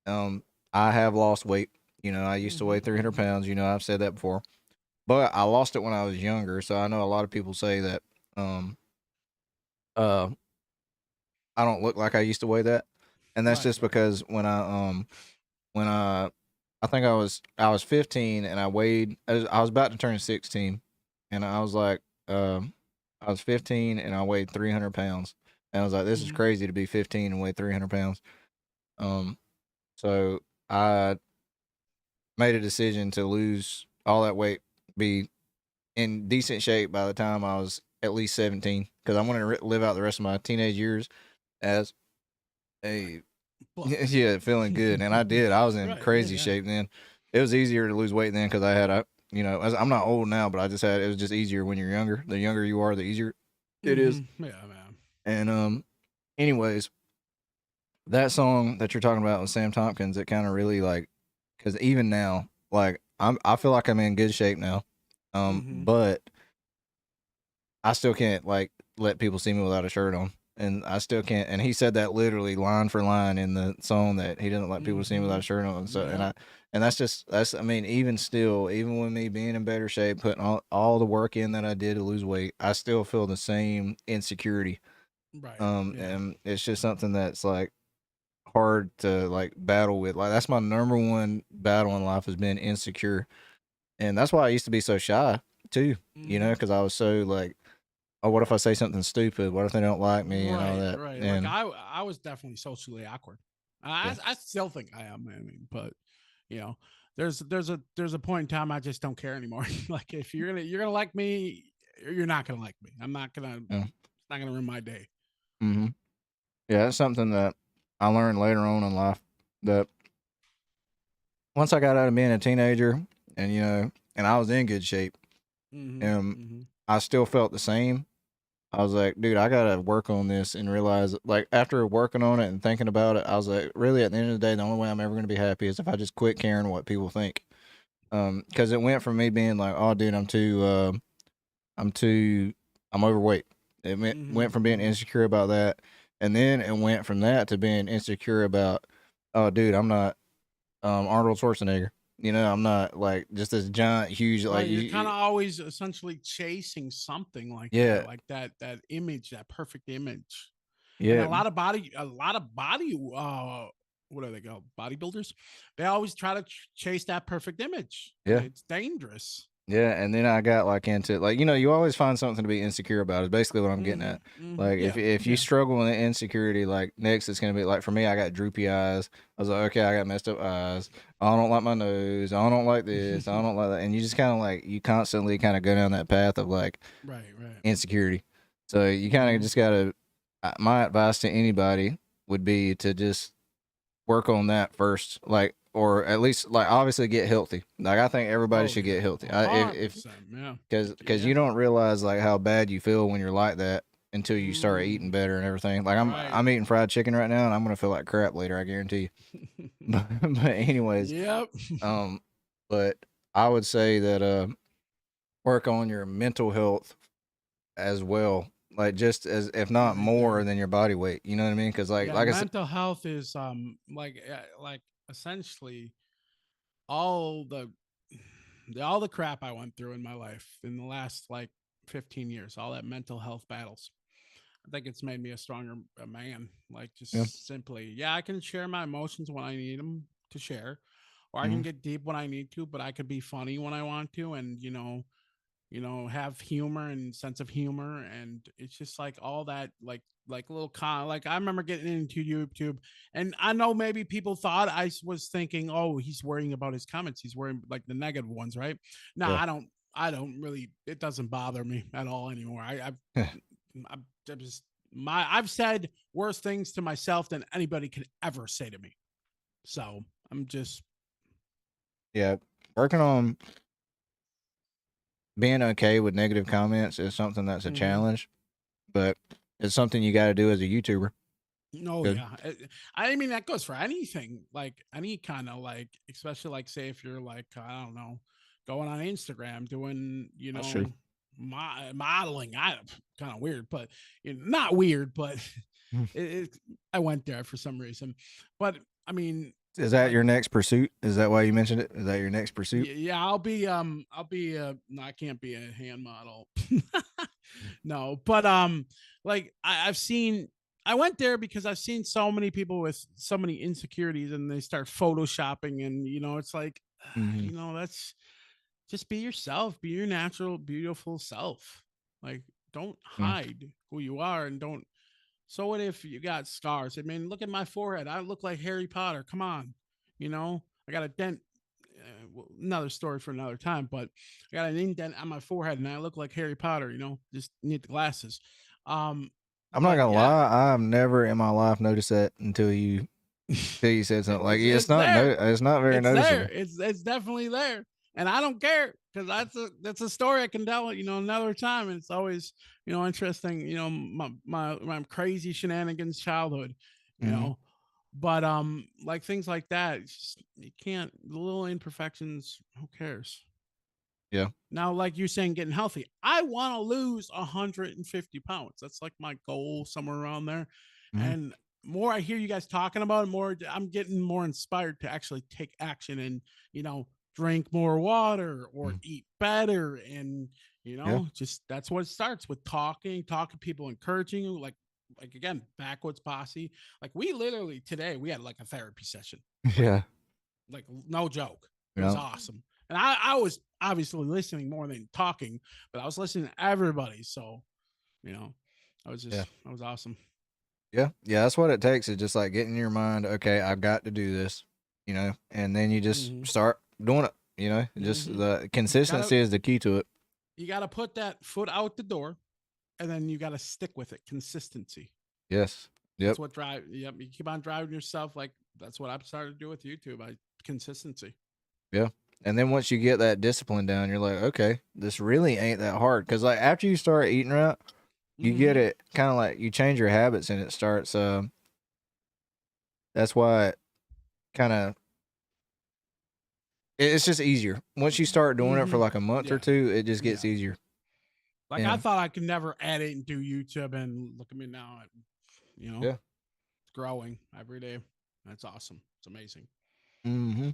um, I have lost weight. I used to Mm-hmm, weigh 300 mm-hmm. pounds. I've said that before, but I lost it when I was younger. So I know a lot of people say that, um, uh, I don't look like I used to weigh that, and that's Right, just right. because when I think I was 15 and I was about to turn 16, and I was like, I was 15 and I weighed 300 pounds, and I was like, this is Mm-hmm. crazy to be 15 and weigh 300 pounds. Um, so I made a decision to lose all that weight, be in decent shape by the time I was at least 17, because I wanted to live out the rest of my teenage years as a Buff. yeah, feeling good, and I did. I was in Right, yeah, crazy yeah. shape then. It was easier to lose weight then because I had I'm not old now, but I just had it was just easier when you're younger. The younger you are, the easier it is. Mm-hmm. Yeah, man. And anyways, that song that you're talking about with Sam Tompkins, it kind of really like, because even now, like I feel like I'm in good shape now, Mm-hmm. but I still can't like let people see me without a shirt on. And I still can't. And he said that literally line for line in the song, that he doesn't like people to see him without Mm-hmm. a shirt on. So, Yeah. and that's, I mean, even still, even with me being in better shape, putting all the work in that I did to lose weight, I still feel the same insecurity. Right. Yeah. And it's just something that's like hard to like battle with. Like, that's my number one battle in life, has been insecure. And that's why I used to be so shy too, Mm-hmm. because I was so like, oh, what if I say something stupid? What if they don't like me and all Right, that? right. Like And I was definitely socially awkward. yeah, I still think I am. I mean, but you know, there's a point in time I just don't care anymore. Like if you're gonna like me, you're not gonna like me. I'm not gonna. yeah, It's not gonna ruin my day. hmm yeah, that's something that I learned later on in life. That once I got out of being a teenager, and and I was in good shape, Mm-hmm. and Mm-hmm. I still felt the same. I was like, dude, I gotta work on this, and realize, like, after working on it and thinking about it, I was like, really, at the end of the day, the only way I'm ever gonna be happy is if I just quit caring what people think. Because it went from me being like, oh, dude, I'm too, I'm overweight. It went from Mm-hmm. being Mm-hmm. insecure about that, and then it went from that to being insecure about, oh, dude, I'm not Arnold Schwarzenegger. I'm not like just this giant, huge, like Right. You're kind of always essentially chasing something yeah, like that image, that perfect image. And yeah, a lot of body what are they called, bodybuilders, they always try to chase that perfect image, and yeah. it's dangerous. Yeah, and then I got like into, like, you always find something to be insecure about, is basically what I'm getting Mm-hmm, at. mm-hmm. Like, if Yeah, if you yeah. struggle with insecurity, like, next it's gonna be like, for me, I got droopy eyes. I was like, okay, I got messed up eyes. I don't like my nose. I don't like this. I don't like that. And you just kind of like, you constantly kind of go down that path of like Right, right. insecurity. So you kind of Mm-hmm. just gotta. My advice to anybody would be to just work on that first, like, or at least, like, obviously get healthy. Like, I think everybody Oh should yeah, get healthy. a hundred If percent. Yeah, because yeah. you don't realize like how bad you feel when you're like that until you start Mm-hmm. eating better and everything. Like, Right. I'm eating fried chicken right now, and I'm gonna feel like crap later, I guarantee you. But anyways, Yep. um, but I would say that work on your mental health as well, like just as if not Right there. more than your body weight. You know what I mean? Because Yeah, like I said, mental health is like essentially all all the crap I went through in my life in the last like 15 years, all that mental health battles. I think it's made me a stronger man. Like yeah, just simply, yeah, I can share my emotions when I need them to share, or I can mhm, get deep when I need to, but I could be funny when I want to, and have humor and sense of humor, and it's just like all that, like a little like I remember getting into YouTube, and I know maybe people thought I was thinking, oh, he's worrying about his comments, he's worrying like the negative ones, right? No, yeah, I don't really, it doesn't bother me at all anymore. I've just I've said worse things to myself than anybody could ever say to me. So I'm just yeah. Working on being okay with negative comments is something that's a mhm. challenge, but it's something you got to do as a YouTuber. No, 'Cause- yeah. I mean, that goes for anything, like any kind of like, especially like, say, if you're like, I don't know, going on Instagram, doing, That's true. modeling. I kind of weird, but not weird, but Mhm. I went there for some reason. But I mean, Is that like, your next pursuit? Is that why you mentioned it? Is that your next pursuit? yeah, I'll be no, I can't be a hand model. No, but like I've seen, I went there because I've seen so many people with so many insecurities, and they start photoshopping, and it's like, Hmm. that's just be yourself, be your natural, beautiful self. Like, don't hide who you are, and don't. So what if you got scars? I mean, look at my forehead. I look like Harry Potter. Come on, I got a dent. Another story for another time, but I got an indent on my forehead, and I look like Harry Potter. Just need the glasses. Um, I'm not but gonna yeah, lie. I've never in my life noticed that until you said something. Like it's there. it's not very It's there. noticeable. It's definitely there, and I don't care, because that's a story I can tell. Another time, and it's always interesting. My crazy shenanigans childhood. You Hmm. know, but like things like that, it's just, you can't, the little imperfections. Who cares? Yeah. Now, like you're saying, getting healthy, I want to lose 150 pounds. That's like my goal, somewhere around there. Hmm. And more I hear you guys talking about it, more I'm getting more inspired to actually take action, and, drink more water or Hmm. eat better. And, Yeah. just that's what it starts with: talking to people, encouraging you. Like again, Backwoods Posse. Like, we literally today, we had like a therapy session. Like, Yeah. no joke. It was Yeah. awesome. And I was obviously listening more than talking, but I was listening to everybody. So, you know, Yeah. that was awesome. Yeah. Yeah. That's what it takes. Is just like getting in your mind. Okay, I've got to do this. And then you just Mm-hmm. start doing it. Just Mm-hmm. the Gotta, consistency is the key to it. you gotta put that foot out the door, and then you gotta stick with it. Consistency. Yes. That's Yep. what drive. Yep. You keep on driving yourself. Like, that's what I've started to do with YouTube. Consistency. Yeah. And then once you get that discipline down, you're like, okay, this really ain't that hard. Because like after you start eating right, you get Mm-hmm. it kind of like you change your habits and it starts. That's why it kind of it's just easier once you start doing it for Mm-hmm. like a month or Yeah. two. It just gets Yeah. easier. Like, I And thought I could never edit and do YouTube, and look at me now. yeah. It's growing every day. That's awesome. It's amazing. Hmm.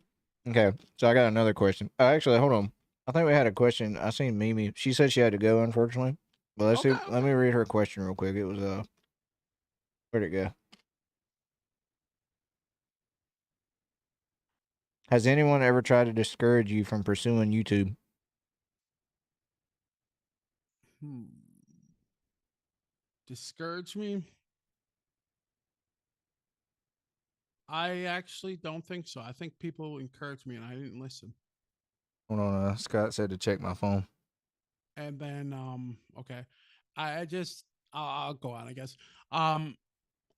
Okay. So I got another question. Actually, hold on. I think we had a question. I seen Mimi. She said she had to go, unfortunately. But let's see. Okay, Let okay. me read her question real quick. It was where'd it go? Has anyone ever tried to discourage you from pursuing YouTube? Hmm. Discourage me? I actually don't think so. I think people encouraged me, and I didn't listen. Hold on. Scott said to check my phone. And then, okay, I just, I'll go on, I guess. Um,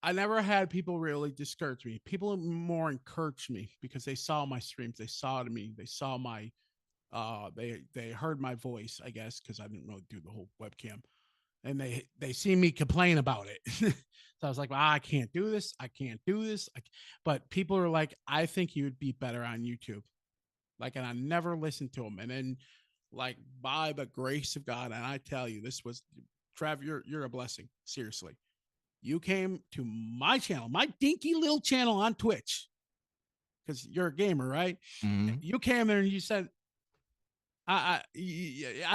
I never had people really discourage me. People more encouraged me because they saw my streams, they saw me, they saw my, they heard my voice, I guess, because I didn't really do the whole webcam, and they see me complain about it. So I was like, well, I can't do this. I can't do this. But people are like, I think you would be better on YouTube. Like, and I never listened to him. And then, like, by the grace of God, and I tell you, this was Trav, you're a blessing. Seriously. You came to my channel, my dinky little channel on Twitch, because you're a gamer, right? Mm-hmm. You came there and you said, I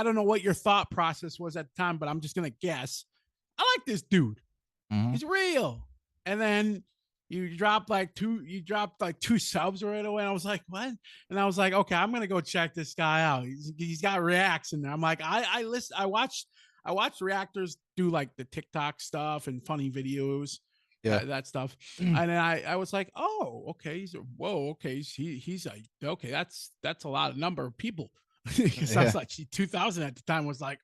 don't know what your thought process was at the time, but I'm just gonna guess. I like this dude. Mm-hmm. He's real. And then you dropped like two subs right away. I was like, what? And I was like, okay, I'm gonna go check this guy out. He's got reacts in there. I'm like, I watched reactors do like the TikTok stuff and funny videos, Yeah. that stuff. And then I was like, oh, okay. Okay. He's like, okay, that's a lot of number of people. Because I Yeah. was like, 2000 at the time was like,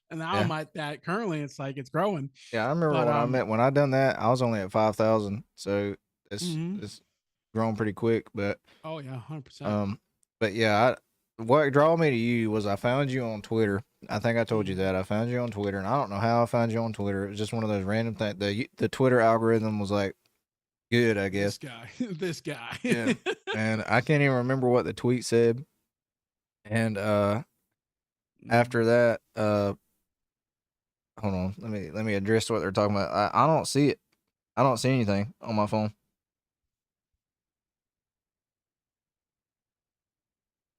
and now Yeah. I'm at that currently. It's like it's growing. Yeah, I remember But when I done that, I was only at 5,000, so mhm. it's grown pretty quick. But Oh yeah, 100%. um, but yeah, what drew me to you was I found you on Twitter. I think I told you Mhm. that I found you on Twitter, and I don't know how I found you on Twitter. It was just one of those random things. The Twitter algorithm was like good, I This guess. guy, this guy. Yeah, and I can't even remember what the tweet said. And after that, hold on, let me address what they're talking about. I don't see it. I don't see anything on my phone.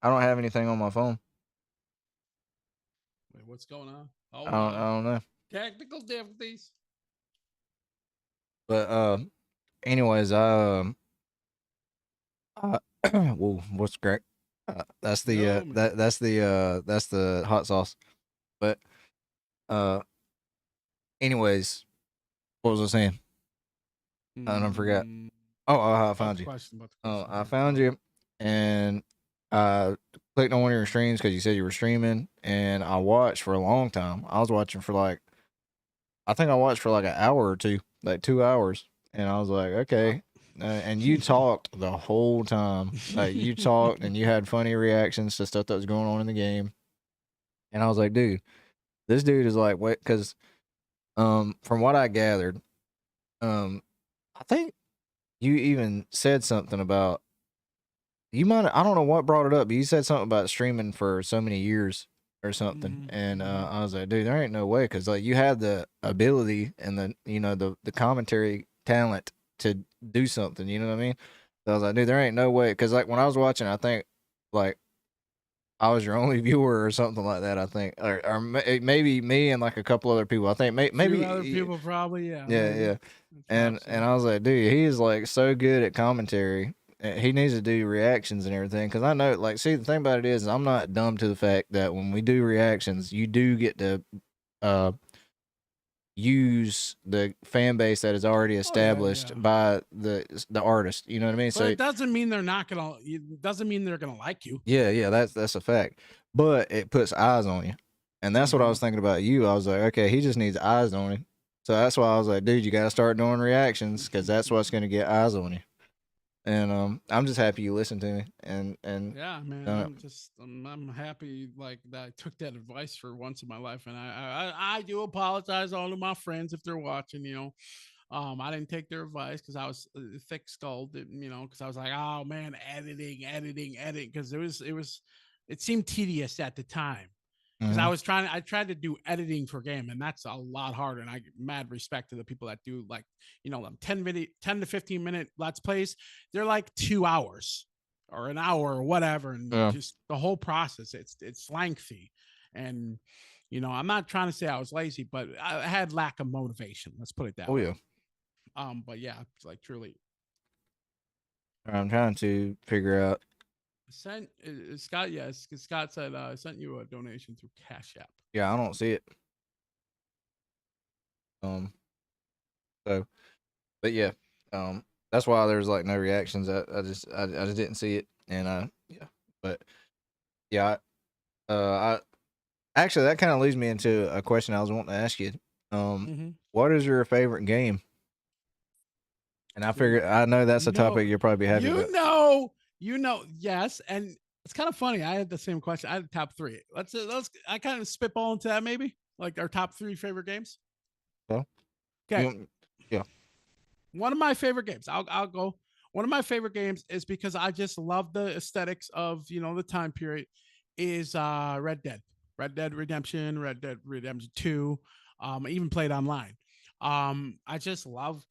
I don't have anything on my phone. Wait, what's going on? I Hold don't, I on. don't know. Technical difficulties. But anyways, whoa, what's great? That's the No, man. that's the hot sauce. But uh, anyways, what was I saying? I don't forget. Mm, Oh, I about found the you. question. About the Oh, question. I Yeah. found you, and I clicked on one of your streams because you said you were streaming, and I watched for a long time. I was watching for like, I think I watched for like an hour or two, like 2 hours, and I was like, Wow. okay. And you talked the whole time, like you talked, and you had funny reactions to stuff that was going on in the game, and I was like, dude, this dude is like, wait, because from what I gathered, I think you even said something about you might. I don't know what brought it up, but you said something about streaming for so many years or something, and I was like, dude, there ain't no way, because like you had the ability and the the commentary talent to do something. You know what I mean? So I was like, dude, there ain't no way, because like when I was watching, I think like I was your only viewer or something like that. I think, or maybe me and like a couple other people. I think Few other maybe people probably. Yeah, yeah, maybe. yeah. That's And possible. I was like, dude, he is like so good at commentary. He needs to do reactions and everything, because I know, like, see, the thing about it is, I'm not dumb to the fact that when we do reactions, you do get to uh use the fan base that is already Oh yeah, established yeah. by the artist. You know what I mean? But So it doesn't mean they're not gonna. It doesn't mean they're gonna like you. yeah, yeah, that's a fact. But it puts eyes on you, and that's what I was thinking about you. I was like, okay, he just needs eyes on him. So that's why I was like, dude, you got to start doing reactions, because that's what's going to get eyes on you. And I'm just happy you listened to me and Yeah, man. done it. I'm happy like that I took that advice for once in my life, and I do apologize to all of my friends if they're watching. I didn't take their advice because I was thick skulled. Because I was like, oh man, editing, because it seemed tedious at the time. Because Mm-hmm. I tried to do editing for game, and that's a lot harder. And I get mad respect to the people that do like, them 10 to 15 minute let's plays. They're like 2 hours or an hour or whatever, and Yeah. just the whole process. It's lengthy, and I'm not trying to say I was lazy, but I had lack of motivation. Let's put it that Oh way. yeah. But yeah, it's like truly. I'm trying to figure out. Sent Scott. Yes, Scott said I sent you a donation through Cash App. Yeah, I don't see it. So, but yeah, that's why there's like no reactions. I just didn't see it, and yeah, but yeah, I actually that kind of leads me into a question I was wanting to ask you. Mm-hmm. What is your favorite game? And I figure I know that's a No, topic you'll probably be happy about. yes, and it's kind of funny. I had the same question. I had the top three. Let's. I kind of spitball into that maybe, like our top three favorite games. So, Okay, yeah, one of my favorite games. I'll go. one of my favorite games is because I just love the aesthetics of the time period. Is Red Dead, Red Dead Redemption, Red Dead Redemption 2. I even played online. I just love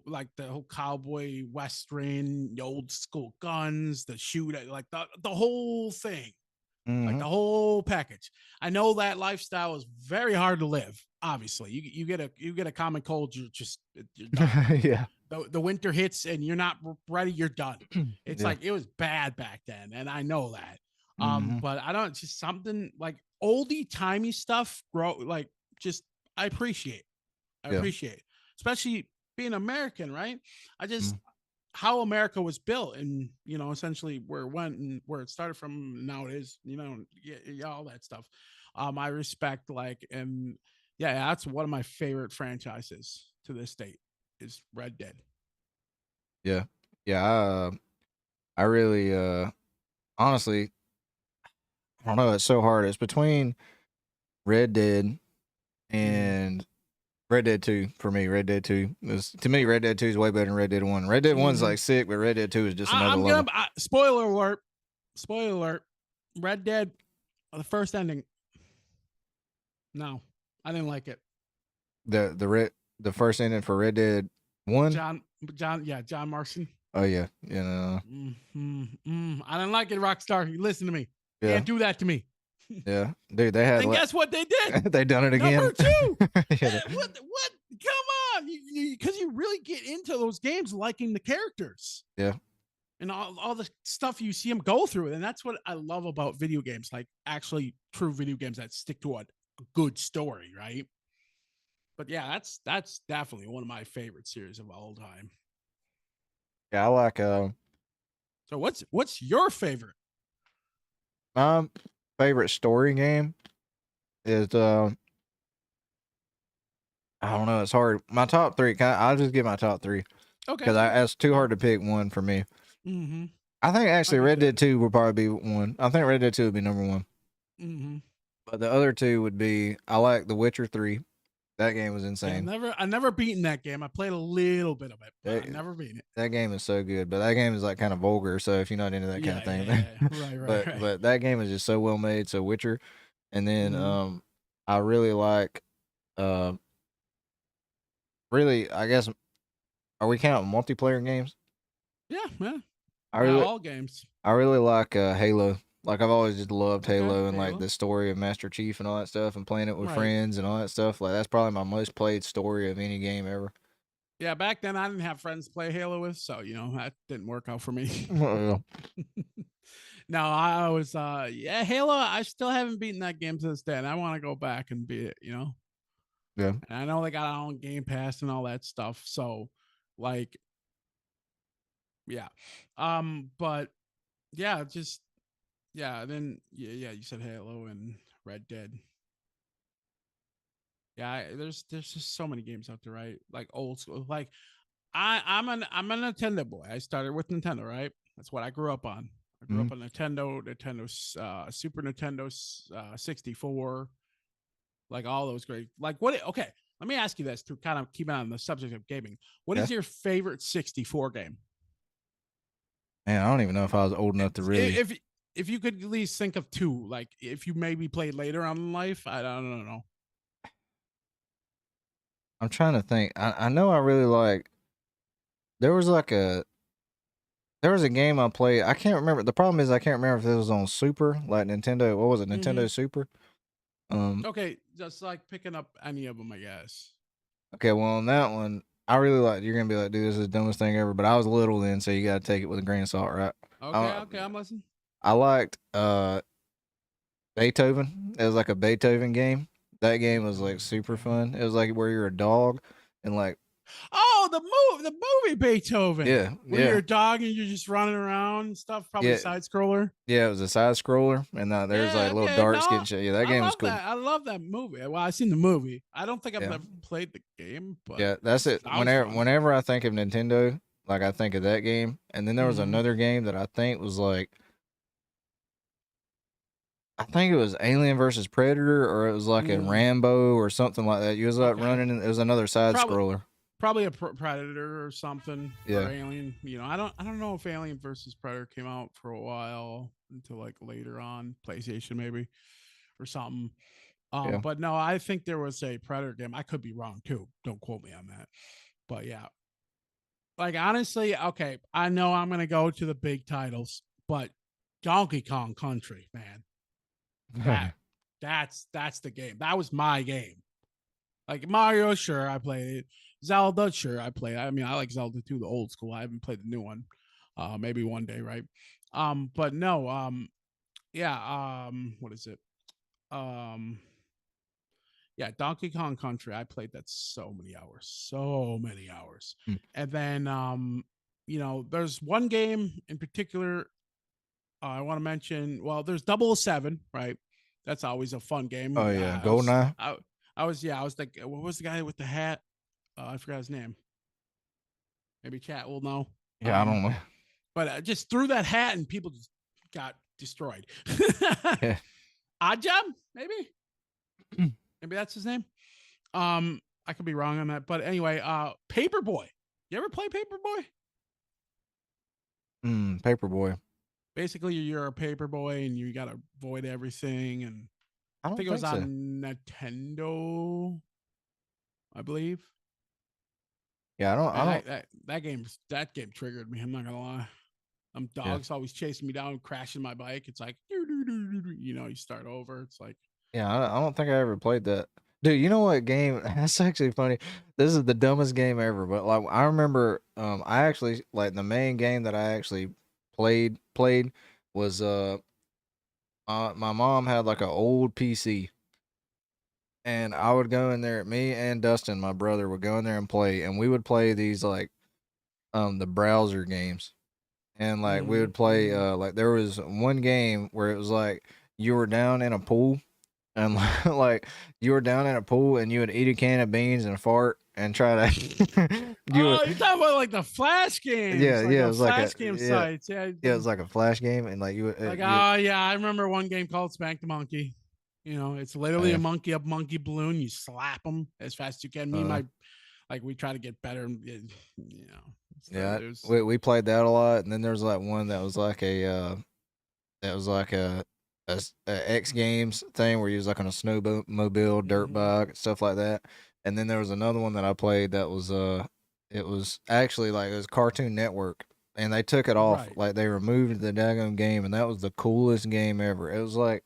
like the whole cowboy western, the old school guns, the shoot, like the whole thing, like the whole package. I know that lifestyle is very hard to live. Obviously, you get a common cold, you're done. Yeah. The winter hits and you're not ready, you're done. It's Yeah. like it was bad back then, and I know that. Mhm. But I don't just something like oldie timey stuff. Just I appreciate. I Yeah. appreciate, it. Especially being American, right? I just Mhm. how America was built, and essentially where it went and where it started from. And now it is, yeah, all that stuff. I respect and yeah, that's one of my favorite franchises to this date is Red Dead. Yeah. Yeah. I really, honestly, I don't know. It's so hard. It's between Red Dead and Red Dead 2 for me. Red Dead 2 is, to me, Red Dead 2 is way better than Red Dead 1. Red Dead 1's like sick, but Red Dead 2 is just another I'm level. gonna spoiler alert. Spoiler alert. Red Dead, the first ending. No, I didn't like it. The first ending for Red Dead 1? John Marston. Oh yeah. Yeah. I didn't like it, Rockstar. You listen to me. Yeah. Can't do that to me. Yeah, dude, they had. And guess what they did? They done it again. Number 2. Yeah. What? Come on, because you really get into those games liking the characters. Yeah. And all the stuff you see them go through, and that's what I love about video games, like actually true video games that stick to a good story, right? But yeah, that's definitely one of my favorite series of all time. Yeah, I like. So what's your favorite? My favorite story game is I don't know. It's hard. My top 3. I'll just give my top 3. Okay. Because it's too hard to pick one for me. Mm-hmm. I think actually Red Dead 2 would probably be one. I think Red Dead 2 would be number 1. Mm-hmm. But the other 2 would be, I like The Witcher 3. That game was insane. Yeah, I never beaten that game. I played a little bit of it, but I never beaten it. That game is so good, but that game is like kind of vulgar. So if you're not into that kind of thing, right. But that game is just so well made. So Witcher, and then I really like, really, I guess, are we counting multiplayer games? Yeah. All games. I really like Halo. Like I've always just loved Halo and like the story of Master Chief and all that stuff, and playing it with friends and all that stuff. Like that's probably my most played story of any game ever. Yeah, back then I didn't have friends to play Halo with, so that didn't work out for me. No, I was Halo. I still haven't beaten that game to this day, and I want to go back and beat it. Yeah. And I know they got it on Game Pass and all that stuff. So, like, yeah, but yeah, just. Yeah, then you said Halo and Red Dead. Yeah, there's just so many games out there, right? Like old school. Like I'm a Nintendo boy. I started with Nintendo, right? That's what I grew up on. I grew up on Nintendo, Super Nintendo, 64, like all those great. Like what? Okay, let me ask you this to kind of keep on the subject of gaming. What is your favorite 64 game? Man, I don't even know if I was old enough to really. If you could at least think of 2, like if you maybe played later on in life, I don't know. I'm trying to think. I know I really like. There was a game I played. I can't remember. The problem is I can't remember if it was on Super, like Nintendo. What was it? Nintendo Super. Okay, just like picking up any of them, I guess. Okay, well on that one, I really like. You're gonna be like, dude, this is the dumbest thing ever. But I was little then, so you gotta take it with a grain of salt, right? Okay, I'm listening. I liked Beethoven. It was like a Beethoven game. That game was like super fun. It was like where you're a dog and like. Oh, the movie Beethoven. Yeah, where you're a dog and you're just running around and stuff. Probably side scroller. Yeah, it was a side scroller, and there's like little darts getting shit. Yeah, that game was cool. I love that movie. Well, I've seen the movie. I don't think I've ever played the game, but yeah, that's it. Whenever I think of Nintendo, like I think of that game, and then there was another game that I think was like. I think it was Alien versus Predator, or it was like a Rambo or something like that. You was like running, and it was another side scroller. Probably a Predator or something, or Yeah, Alien. You know, I don't know if Alien versus Predator came out for a while until like later on PlayStation maybe or something. yeah. But no, I think there was a Predator game. I could be wrong too. Don't quote me on that. But yeah, like honestly, okay, I know I'm gonna go to the big titles, but Donkey Kong Country, man, that that's the game. That was my game. Like Mario, sure, I played it. Zelda, sure, I played. I mean, I like Zelda too, the old school. I haven't played the new one. Maybe one day, right? But no, yeah, what is it? Um, yeah, Donkey Kong Country. I played that so many hours. Mm. And then, you know, there's one game in particular I want to mention. Well, there's 007, right? That's always a fun game. Oh yeah, GoldenEye. I was like, what was the guy with the hat? I forgot his name. Maybe chat will know. Yeah, I don't know. But just threw that hat and people just got destroyed. Yeah. Odd Job, maybe. Maybe that's his name. I could be wrong on that, but anyway, Paperboy. You ever play Paperboy? Paperboy. Basically, you're a paperboy and you gotta avoid everything. And I I don't think it was think so. on Nintendo, I believe. Yeah, I And don't. that game triggered me. I'm not gonna lie. Yeah, Dogs always chasing me down, crashing my bike. It's like, you know, you start over. It's like, yeah. I don't think I ever played that. Dude, you know what game? That's actually funny. This is the dumbest game ever. But like, I remember, I actually like the main game that I actually played was my mom had like an old PC, and I would go in there. Me and Dustin, my brother, would go in there and play, and we would play these like the browser games. And like we would play like there was one game where it was like you were down in a pool and like you were down in a pool and you would eat a can of beans and fart and try to you would oh, you're talking about like the flash games, like yeah, it the was like a flash game sites. Yeah, it was like a flash game and like you would like, you oh yeah, I remember one game called Spank the Monkey. You know, it's literally a yeah, monkey up monkey balloon. You slap them as fast as you can. Me and uh my like we try to get better. You know, yeah, it was we played that a lot. And then there was like one that was like that was like a X Games thing where you was like on a snowmobile, dirt bike, stuff like that. And then there was another one that I played that was it was actually like it was Cartoon Network, and they took it off, right. like they removed the daggone game, and that was the coolest game ever. It was like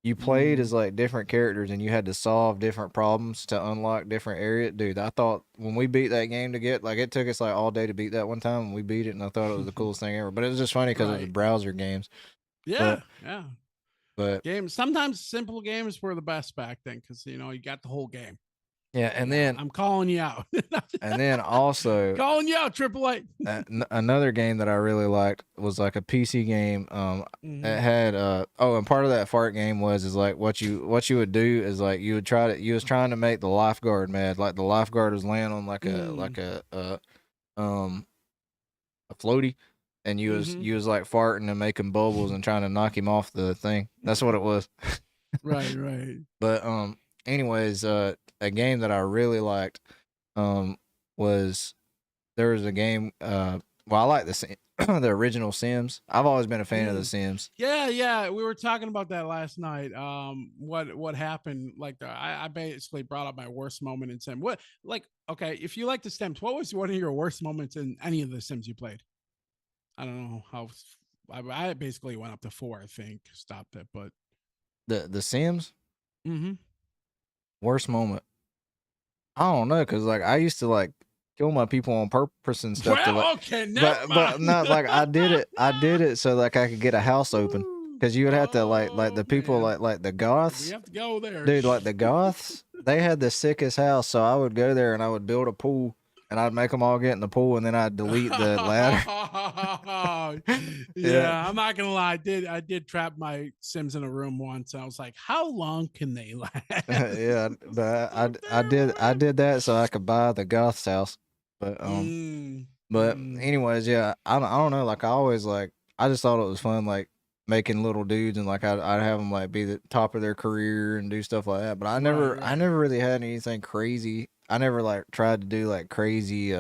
you played as like different characters and you had to solve different problems to unlock different areas. Dude, I thought when we beat that game to get like it took us like all day to beat that one time and we beat it, and I thought it was the coolest thing ever. But it was just funny because it was Right. browser games. Yeah. But Yeah. but Games. Sometimes simple games were the best back then because you know you got the whole game. yeah, Yeah, I'm calling you out. and then also Calling you out, Triple A. another game that I really liked was like a PC game. It had oh, and part of that fart game is like what you would do is like you would try to you was trying to make the lifeguard mad. Like the lifeguard was laying on like um a floaty, and you was like farting and making bubbles and trying to knock him off the thing. That's what it was. Right, right. But anyways, a game that I really liked was there was a game well, I like the the original Sims. I've always been a fan of the Sims. Yeah, yeah. We were talking about that last night. What happened? Like, I basically brought up my worst moment in Sim. What, like, okay, if you like the Sims, what was one of your worst moments in any of the Sims you played? I don't know how. I basically went up to 4. I think stopped it, but The Sims mm-hmm. worst moment. I don't know, cause like I used to like kill my people on purpose and stuff to like, Well, okay, never but mind. not like I did it so like I could get a house open. Cause you would have to like the people Man. like the We Goths, have to go there, dude. Like the Goths, they had the sickest house. So I would go there and I would build a pool and I'd make them all get in the pool and then I'd delete the ladder. Yeah, yeah, I'm not gonna lie. I did trap my Sims in a room once. And I was like, how long can they last? yeah. But I did that so I could buy the Goths house. But anyways, yeah, I don't know. Like I always like I just thought it was fun, like making little dudes and like I'd have them like be the top of their career and do stuff like that. But I never really had anything crazy. I never like tried to do like crazy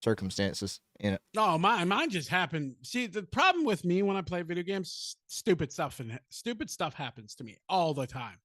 circumstances in it. No, mine just happened. See, the problem with me when I play video games, stupid stuff happens to me all the time,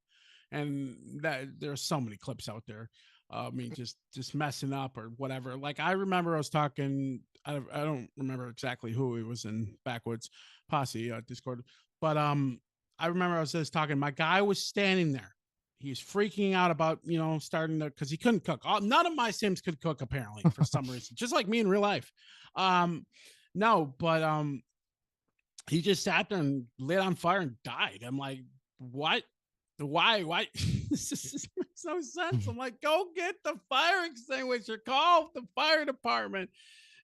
and that there's so many clips out there. I mean, just messing up or whatever. Like I remember I was talking. I don't remember exactly who it was in Backwoods Posse Discord, but I remember I was just talking. My guy was standing there. He's freaking out about starting to because he couldn't cook. None of my Sims could cook apparently for some reason, just like me in real life. Um, no, but he just sat there and lit on fire and died. I'm like, what? Why? This makes no sense. I'm like, go get the fire extinguisher, call the fire department.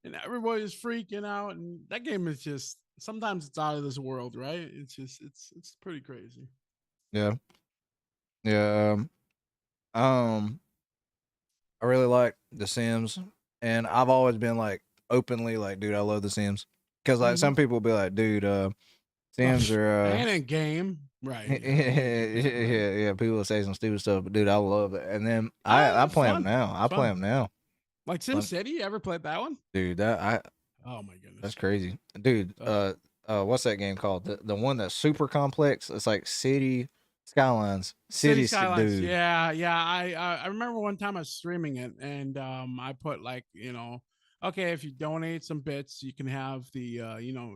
And everybody's freaking out. And that game is just sometimes it's out of this world, right? It's just it's pretty crazy. Yeah. Yeah. I really like The Sims, and I've always been like openly like, dude, I love The Sims. Because like some people will be like, dude, Sims are and in game, right? yeah. People will say some stupid stuff, but dude, I love it. And then I play them now. I play them now. Like Sim City, you ever played that one? Dude, oh my goodness, that's crazy, dude. What's that game called? The one that's super complex. It's like City Skylines. City Skylines. Dude. Yeah. I remember one time I was streaming it, and I put like okay, if you donate some bits, you can have the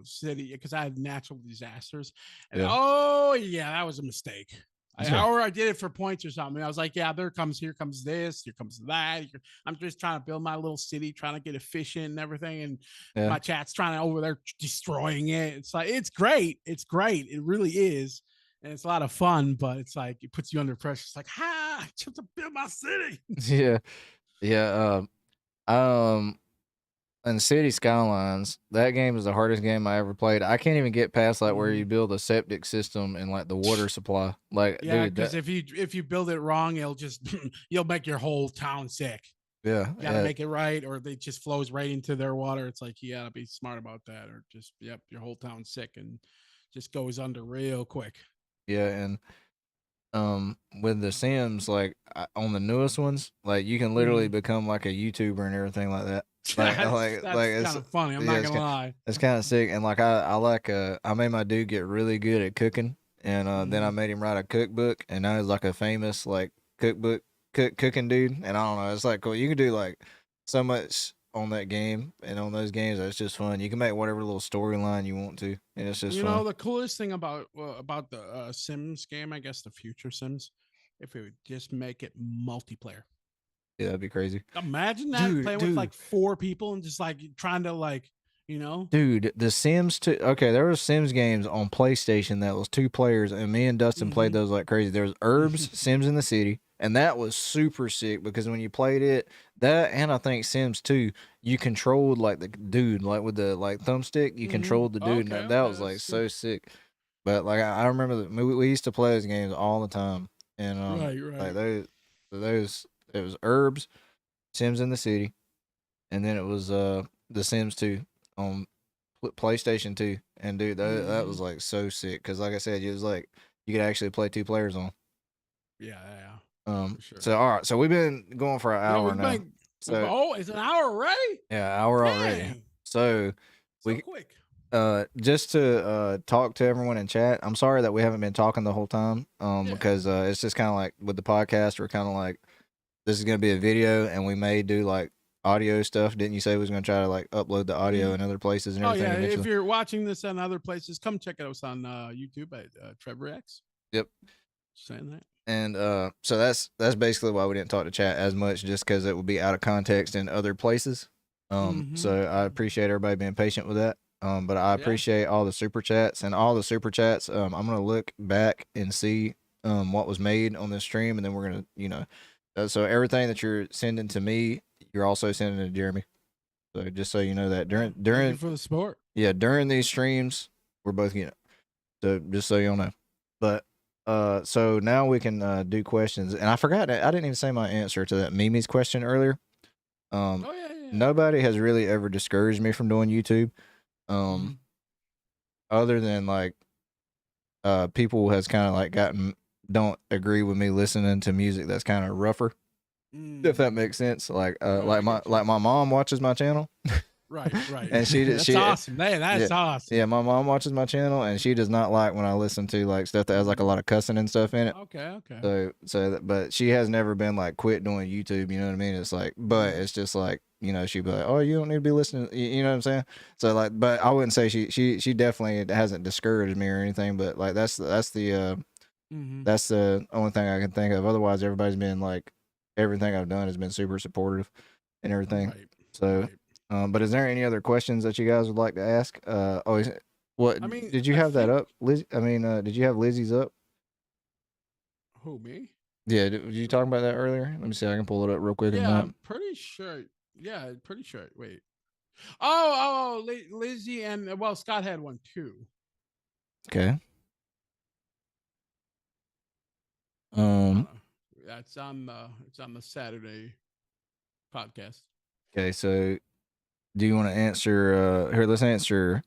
city because I had natural disasters, and oh yeah, that was a mistake. I did it for points or something. I was like, yeah, here comes this, here comes that. I'm just trying to build my little city, trying to get efficient and everything. And my chat's trying to over there destroying it. It's like, it's great. It's great. It really is. And it's a lot of fun, but it's like, it puts you under pressure. It's like, I have to build my city. Yeah. Yeah. And City Skylines, that game is the hardest game I ever played. I can't even get past like where you build a septic system and like the water supply. Like, yeah, because if you build it wrong, it'll just you'll make your whole town sick. Yeah, you gotta make it right, or it just flows right into their water. It's like you gotta be smart about that, or just your whole town's sick and just goes under real quick. Yeah, and with the Sims, like on the newest ones, like you can literally become like a YouTuber and everything like that. Like, that's kind of funny. I'm not gonna lie. It's kind of sick. And like I made my dude get really good at cooking, and then I made him write a cookbook, and now he's like a famous like cookbook cooking dude. And I don't know, it's like cool. You can do like so much on that game and on those games. It's just fun. You can make whatever little storyline you want to, and it's just fun. The coolest thing about the Sims game, I guess the future Sims, if it would just make it multiplayer. Yeah, that'd be crazy. Imagine that, dude, playing with like 4 people and just like trying to like, Dude, the Sims 2. Okay, there was Sims games on PlayStation that was 2 players, and me and Dustin played those like crazy. There was Herbs, Sims in the City, and that was super sick because when you played it, that and I think Sims 2, you controlled like the dude, like with the like thumbstick, you controlled the dude, and that was like so sick. But like I remember that we used to play those games all the time, and right. like those. It was Herbs, Sims in the City, and then it was The Sims 2 on PlayStation 2. And dude, that was like so sick because, like I said, it was like you could actually play 2 players on. Yeah. Sure. So all right, so we've been going for an hour now. So it's an hour already. Yeah, hour already. So quick. Just to talk to everyone in chat. I'm sorry that we haven't been talking the whole time. Because it's just kind of like with the podcast, we're kind of like, this is going to be a video, and we may do like audio stuff. Didn't you say we was going to try to like upload the audio in other places and everything? Oh yeah, if you're watching this on other places, come check us on YouTube at Trevor X. Yep. Saying that. And so that's basically why we didn't talk to chat as much, just because it would be out of context in other places. So I appreciate everybody being patient with that. But I appreciate all the super chats and all the super chats. I'm gonna look back and see what was made on this stream, and then we're gonna so everything that you're sending to me, you're also sending to Jeremy. So just so you know that during for the sport. Yeah, during these streams, we're both getting it. So just so you'll know. But so now we can do questions. And I forgot I didn't even say my answer to that Mimi's question earlier. Nobody has really ever discouraged me from doing YouTube. Other than like people has kind of like don't agree with me listening to music that's kind of rougher. If that Mm, makes sense. Like I get you. like my mom watches my channel. Right, right. And That's awesome. Man, yeah, that's awesome. yeah, my mom watches my channel, and she does not like when I listen to like stuff that has like a Mm, lot of cussing and stuff in it. okay, okay. But she has never been like quit doing YouTube. You know what I mean? It's like, but Mhm. it's just like, you know, she'd be like, oh, you don't need to be listening. You know what I'm saying? So like, but I wouldn't say she definitely hasn't discouraged me or anything. But like, Mhm. that's the only thing I can think of. Otherwise, everybody's been like, everything I've done has been super supportive and everything. Right. So, Right. but is there any other questions that you guys would like to ask? What I mean, did you I have that think up, Liz? I mean, did you have Lizzie's up? who me? Yeah, were you talking about that earlier? Let me see. I can pull it up real quick if Yeah, not. I'm pretty sure. Yeah, pretty sure. Wait. Oh, Lizzie and well, Scott had one too. Okay. I Um. don't know. That's on the it's on the Saturday podcast. Okay. So, do you want to answer? Here, let's answer.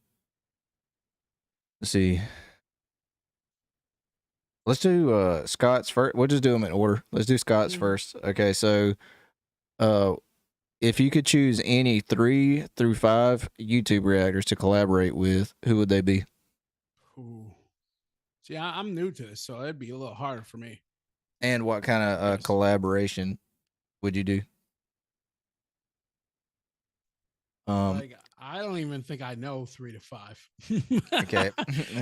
Let's see. Let's do Scott's first. We'll just do them in order. Let's do Scott's Mhm. first. Okay. So, uh, if you could choose any 3 through 5 YouTube reactors to collaborate with, who would they be? Ooh. See, I'm new to this, so it'd be a little harder for me. And what kind of Yes. collaboration would you do? Um. Like I don't even think I know 3 to 5. Okay.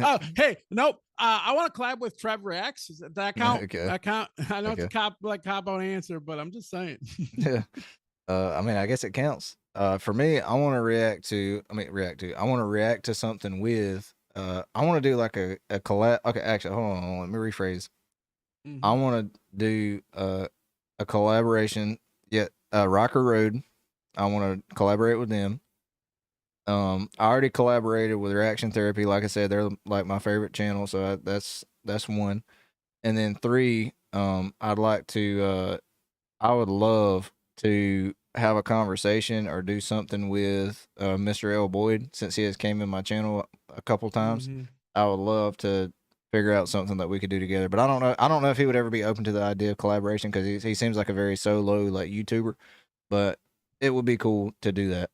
Oh, hey, nope. I want to collab with Trevor X. Does that count? Okay. That count? I know it's a Okay. cop out answer, but I'm just saying. Yeah. I mean, I guess it counts. For me, I want to react to. I mean, react to. I want to react to something with. I want to do like a collab. Okay, actually, hold on. Let me rephrase. I Mhm. want to do a collaboration. Yeah, Rocker Road. I want to collaborate with them. I already collaborated with Reaction Therapy. Like I said, they're like my favorite channel, so that's one. And then 3, I'd like to. I would love to have a conversation or do something with Mr. L. Boyd since he has came in my channel a couple times. Mhm. I would love to figure out something that we could do together. But I don't know. I don't know if he would ever be open to the idea of collaboration because he seems like a very solo like YouTuber. But it would be cool to do that.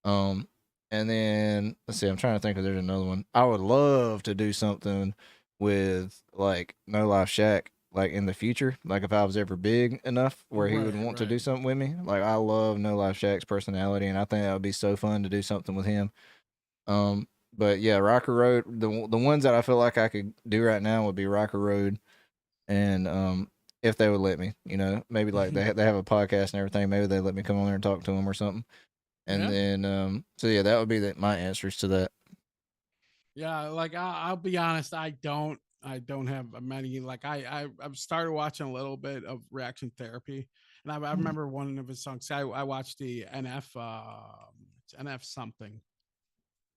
Um, and then let's see. I'm trying to think if there's another one. I would love to do something with like No Life Shack, like in the future. Like if I was ever big enough where he would Right, want to right. do something with me. Like I love No Life Shack's personality, and I think that would be so fun to do something with him. But yeah, Rocker Road. The ones that I feel like I could do right now would be Rocker Road, and if they would let me, you know, maybe like they have a podcast and everything. Maybe they let me come on there and talk to them or something. And Yeah. then, so yeah, that would be my answers to that. Yeah, like I'll be honest, I don't have many. Like I've started watching a little bit of Reaction Therapy, and I Mm. remember one of his songs. I watched the NF, it's NF something,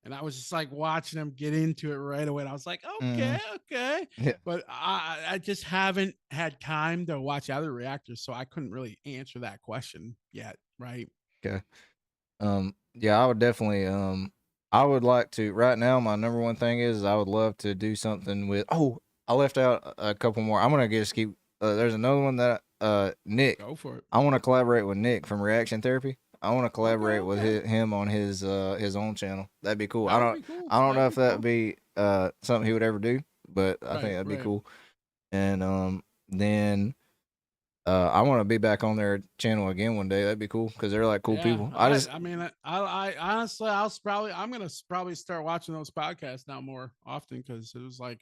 and I was just like watching him get into it right away. And I was like, okay, Mhm. okay, Yeah. but I just haven't had time to watch other reactors, so I couldn't really answer that question yet. Right? Okay. Yeah, I would definitely. I would like to. Right now, my number one thing is I would love to do something with. Oh, I left out a couple more. I'm gonna just keep. There's another one that Nick. Go for it. I want to collaborate with Nick from Reaction Therapy. I want to Okay, collaborate with okay, him on his own channel. That'd be cool. that would be cool. I don't know That'd if be that would cool. be something he would ever do, but I think Right, that'd be right. cool. And then I want to be back on their channel again one day. That'd be cool because they're like cool Yeah, people. I mean, I honestly, I'm gonna probably start watching those podcasts now more often because it was like,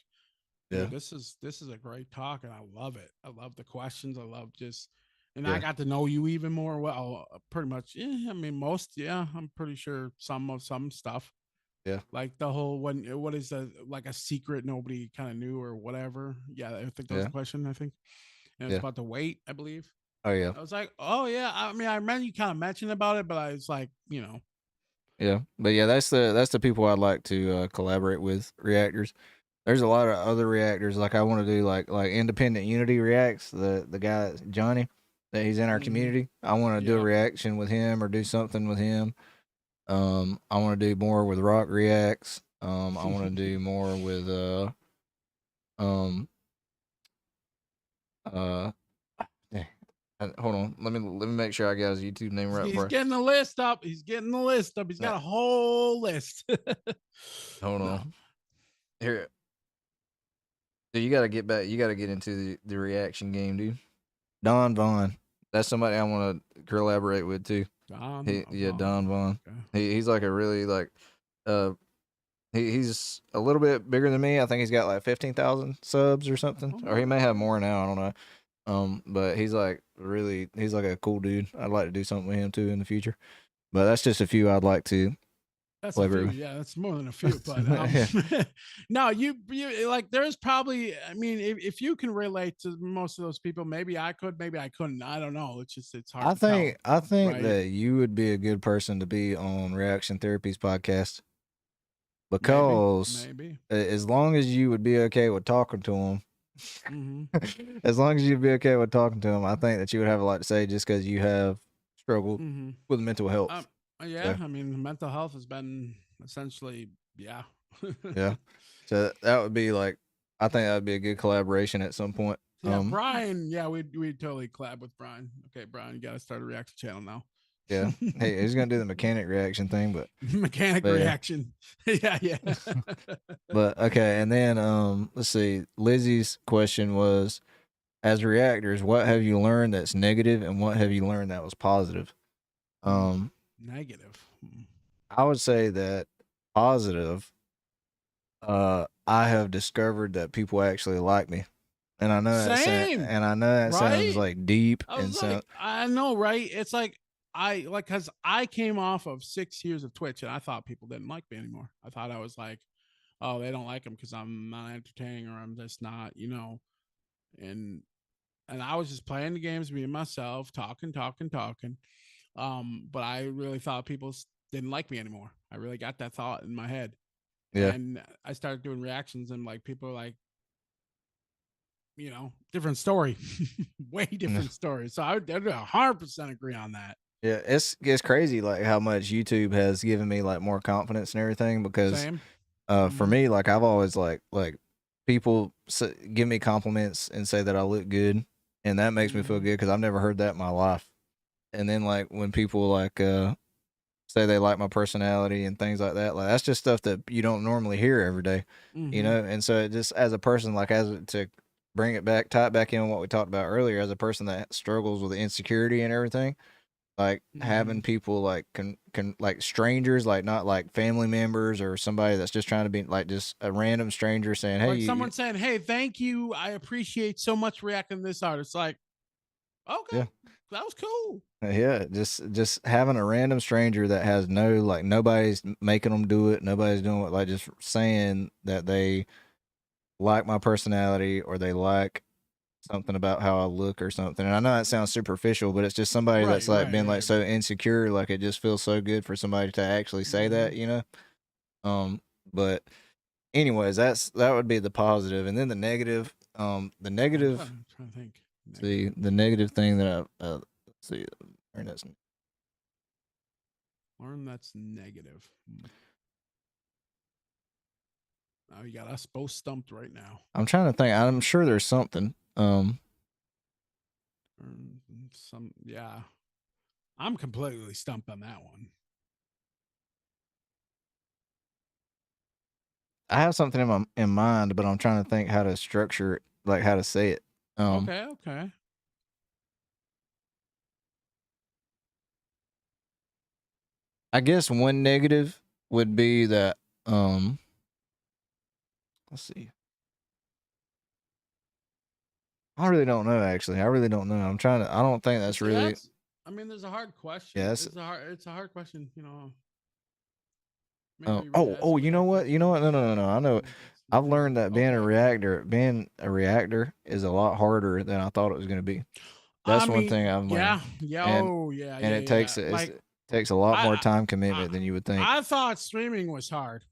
Yeah, dude, this is a great talk and I love it. I love the questions. I love just, and I yeah, got to know you even more. Well, pretty much. Yeah, I mean, most. Yeah, I'm pretty sure some of some stuff yeah, like the whole what is a like a secret nobody kind of knew or whatever. Yeah, I think that was yeah, the question. I think, and it's yeah. about the weight, I believe. Oh yeah, I was like, oh yeah. I mean, I remember you kind of mentioned about it, but I was like, yeah. But yeah, that's the people I'd like to collaborate with. Reactors. There's a lot of other reactors. Like I want to do like Independent Unity reacts. The guy Johnny that he's in our mm-hmm. community. I want to do a Yep. reaction with him or do something with him. I want to do more with Rock reacts. I want to do more with um uh. Hold on. Let me make sure I got his YouTube name right. He's getting the list up. He's getting the list up. He's got a whole list. Hold on. Here. So you got to get back. You got to get into the reaction game, dude. Don Vaughn. That's somebody I want to collaborate with too. Don Vaughn. Okay. He's like a really like, he's a little bit bigger than me. I think he's got like 15,000 subs or something, or he may have more now. I don't know. But he's like a cool dude. I'd like to do something with him too in the future. But that's just a few I'd like to. That's a few. Yeah, that's more than a few. But no, you like. There's probably. I mean, if you can relate to most of those people, maybe I could, maybe I couldn't. I don't know. It's hard. I think that you would be a good person to be on Reaction Therapy's podcast because maybe. As long as you would be okay with talking to him. Mm-hmm. As long as you'd be okay with talking to him, I think that you would have a lot to say just because you have struggled with mental health. Yeah, I mean, mental health has been essentially, yeah. So that would be like, I think that would be a good collaboration at some point. Yeah, Brian. Yeah, we'd totally collab with Brian. Okay, Brian, you got to start a reaction channel now. Yeah. Hey, he's gonna do the mechanic reaction thing, but reaction. Yeah. But okay, and then let's see. Lizzie's question was, as reactors, what have you learned that's negative, and what have you learned that was positive? Negative. I would say that positive. I have discovered that people actually like me, and I know that sounds like deep I know, right? It's like because I came off of 6 years of Twitch, and I thought people didn't like me anymore. I thought I was like, oh, they don't like him because I'm not entertaining, or I'm just not, and I was just playing the games, being myself, talking. But I really thought people didn't like me anymore. I really got that thought in my head. Yeah. And I started doing reactions, and like people are like, different story, way different story. So I would 100% agree on that. Yeah, it's crazy like how much YouTube has given me like more confidence and everything because for me, like I've always like people give me compliments and say that I look good, and that makes me feel good because I've never heard that in my life. And then like when people like say they like my personality and things like that, like that's just stuff that you don't normally hear every day, And so it just, as a person, like to bring it back, tie it back in what we talked about earlier, as a person that struggles with insecurity and everything, like having people like like strangers, like not like family members or somebody that's just trying to be like just a random stranger saying, hey, like someone saying, hey, thank you, I appreciate so much reacting to this artist. Like, okay, that was cool. Yeah, just having a random stranger that has nobody's making them do it, nobody's doing it, like just saying that they like my personality or they like something about how I look or something. And I know that sounds superficial, but it's just somebody that's like been like so insecure, like it just feels so good for somebody to actually say that, But anyways, that would be the positive. And then the negative, I'm trying to think. See, the negative thing that I see, learn that's negative. Oh, you got us both stumped right now. I'm trying to think. I'm sure there's something. Yeah. I'm completely stumped on that one. I have something in mind, but I'm trying to think how to structure it, like how to say it. Okay. I guess one negative would be that let's see. I really don't know, actually. I really don't know. I don't think that's really. I mean, there's a hard question. Yeah, it's a hard question, you know what? No. I know. I've learned that being a reactor is a lot harder than I thought it was going to be. That's one thing I've learned. And it takes a lot more time commitment than you would think. I thought streaming was hard.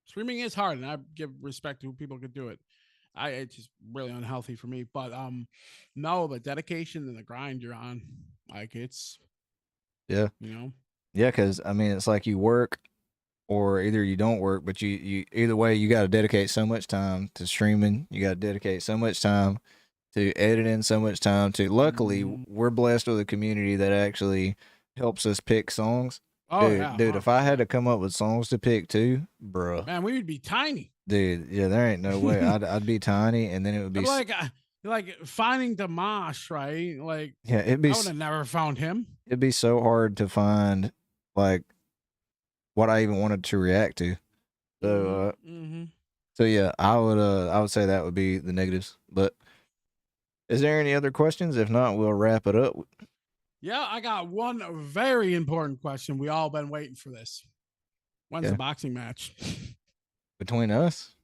Streaming is hard, and I give respect to who people could do it. It's just really unhealthy for me. But no, the dedication and the grind you're on, like it's yeah, because I mean it's like you work or either you don't work, but you either way you got to dedicate so much time to streaming. You got to dedicate so much time to edit in so much time to. Luckily, Mhm. we're blessed with a community that actually helps us pick songs. Oh Dude, yeah, dude, if I had 100%. to come up with songs to pick too, bruh, Man, we would be tiny. dude, yeah, there ain't no way. I'd be tiny, and then it would be Like finding the mosh, right? Like yeah, I would have never found him. it'd be so hard to find like what I even wanted to react to. So Mm-hmm. so yeah, I would say that would be the negatives. But is there any other questions? If not, we'll wrap it up. Yeah, I got one very important question. We all been waiting for this. When's Yeah. the boxing match? Between us,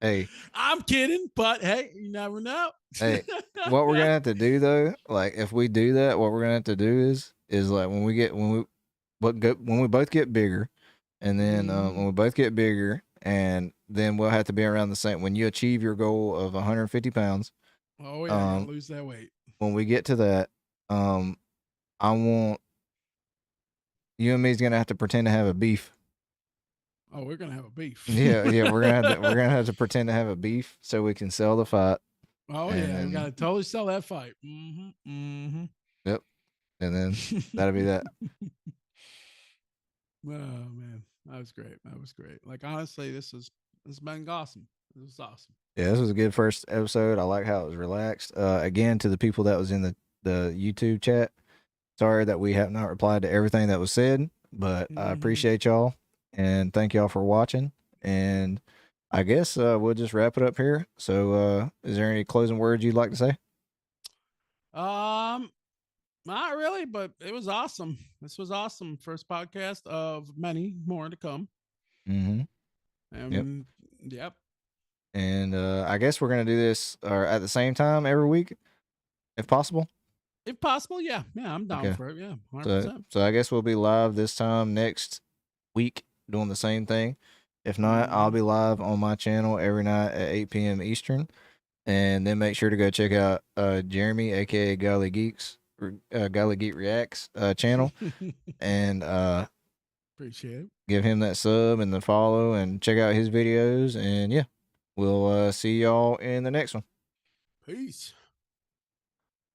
hey, I'm kidding, but hey, you never know. hey, what we're gonna have to do though, like if we do that, what we're gonna have to do is like when we both get bigger, and then when we both get bigger, and then we'll have to be around the same. When you achieve your goal of 150 pounds, Oh yeah, I gotta lose that weight. when we get to that, I want you and me's gonna have to pretend to have a beef. Oh, we're gonna have a beef. Yeah, we're gonna have to pretend to have a beef so we can sell the fight. Oh And yeah, we then, gotta totally sell that fight. yep, and then that'll be that. Oh man, that was great. That was great. Like honestly, this has been awesome. This was awesome. Yeah, this was a good first episode. I like how it was relaxed. Again, to the people that was in the YouTube chat, sorry that we have not replied to everything that was said, but I appreciate y'all and thank y'all for watching. And I guess we'll just wrap it up here. So, is there any closing words you'd like to say? Not really, but it was awesome. This was awesome. First podcast of many more to come. Yep. Yep. And I guess we're gonna do this at the same time every week, if possible. If possible, yeah. I'm down for it. Yeah, 100%. So I guess we'll be live this time next week doing the same thing. If not, I'll be live on my channel every night at 8 p.m. Eastern. And then make sure to go check out Jeremy, aka GodlyGeek Reacts channel, and appreciate it. Give him that sub and the follow, and check out his videos. And yeah, we'll see y'all in the next one. Peace.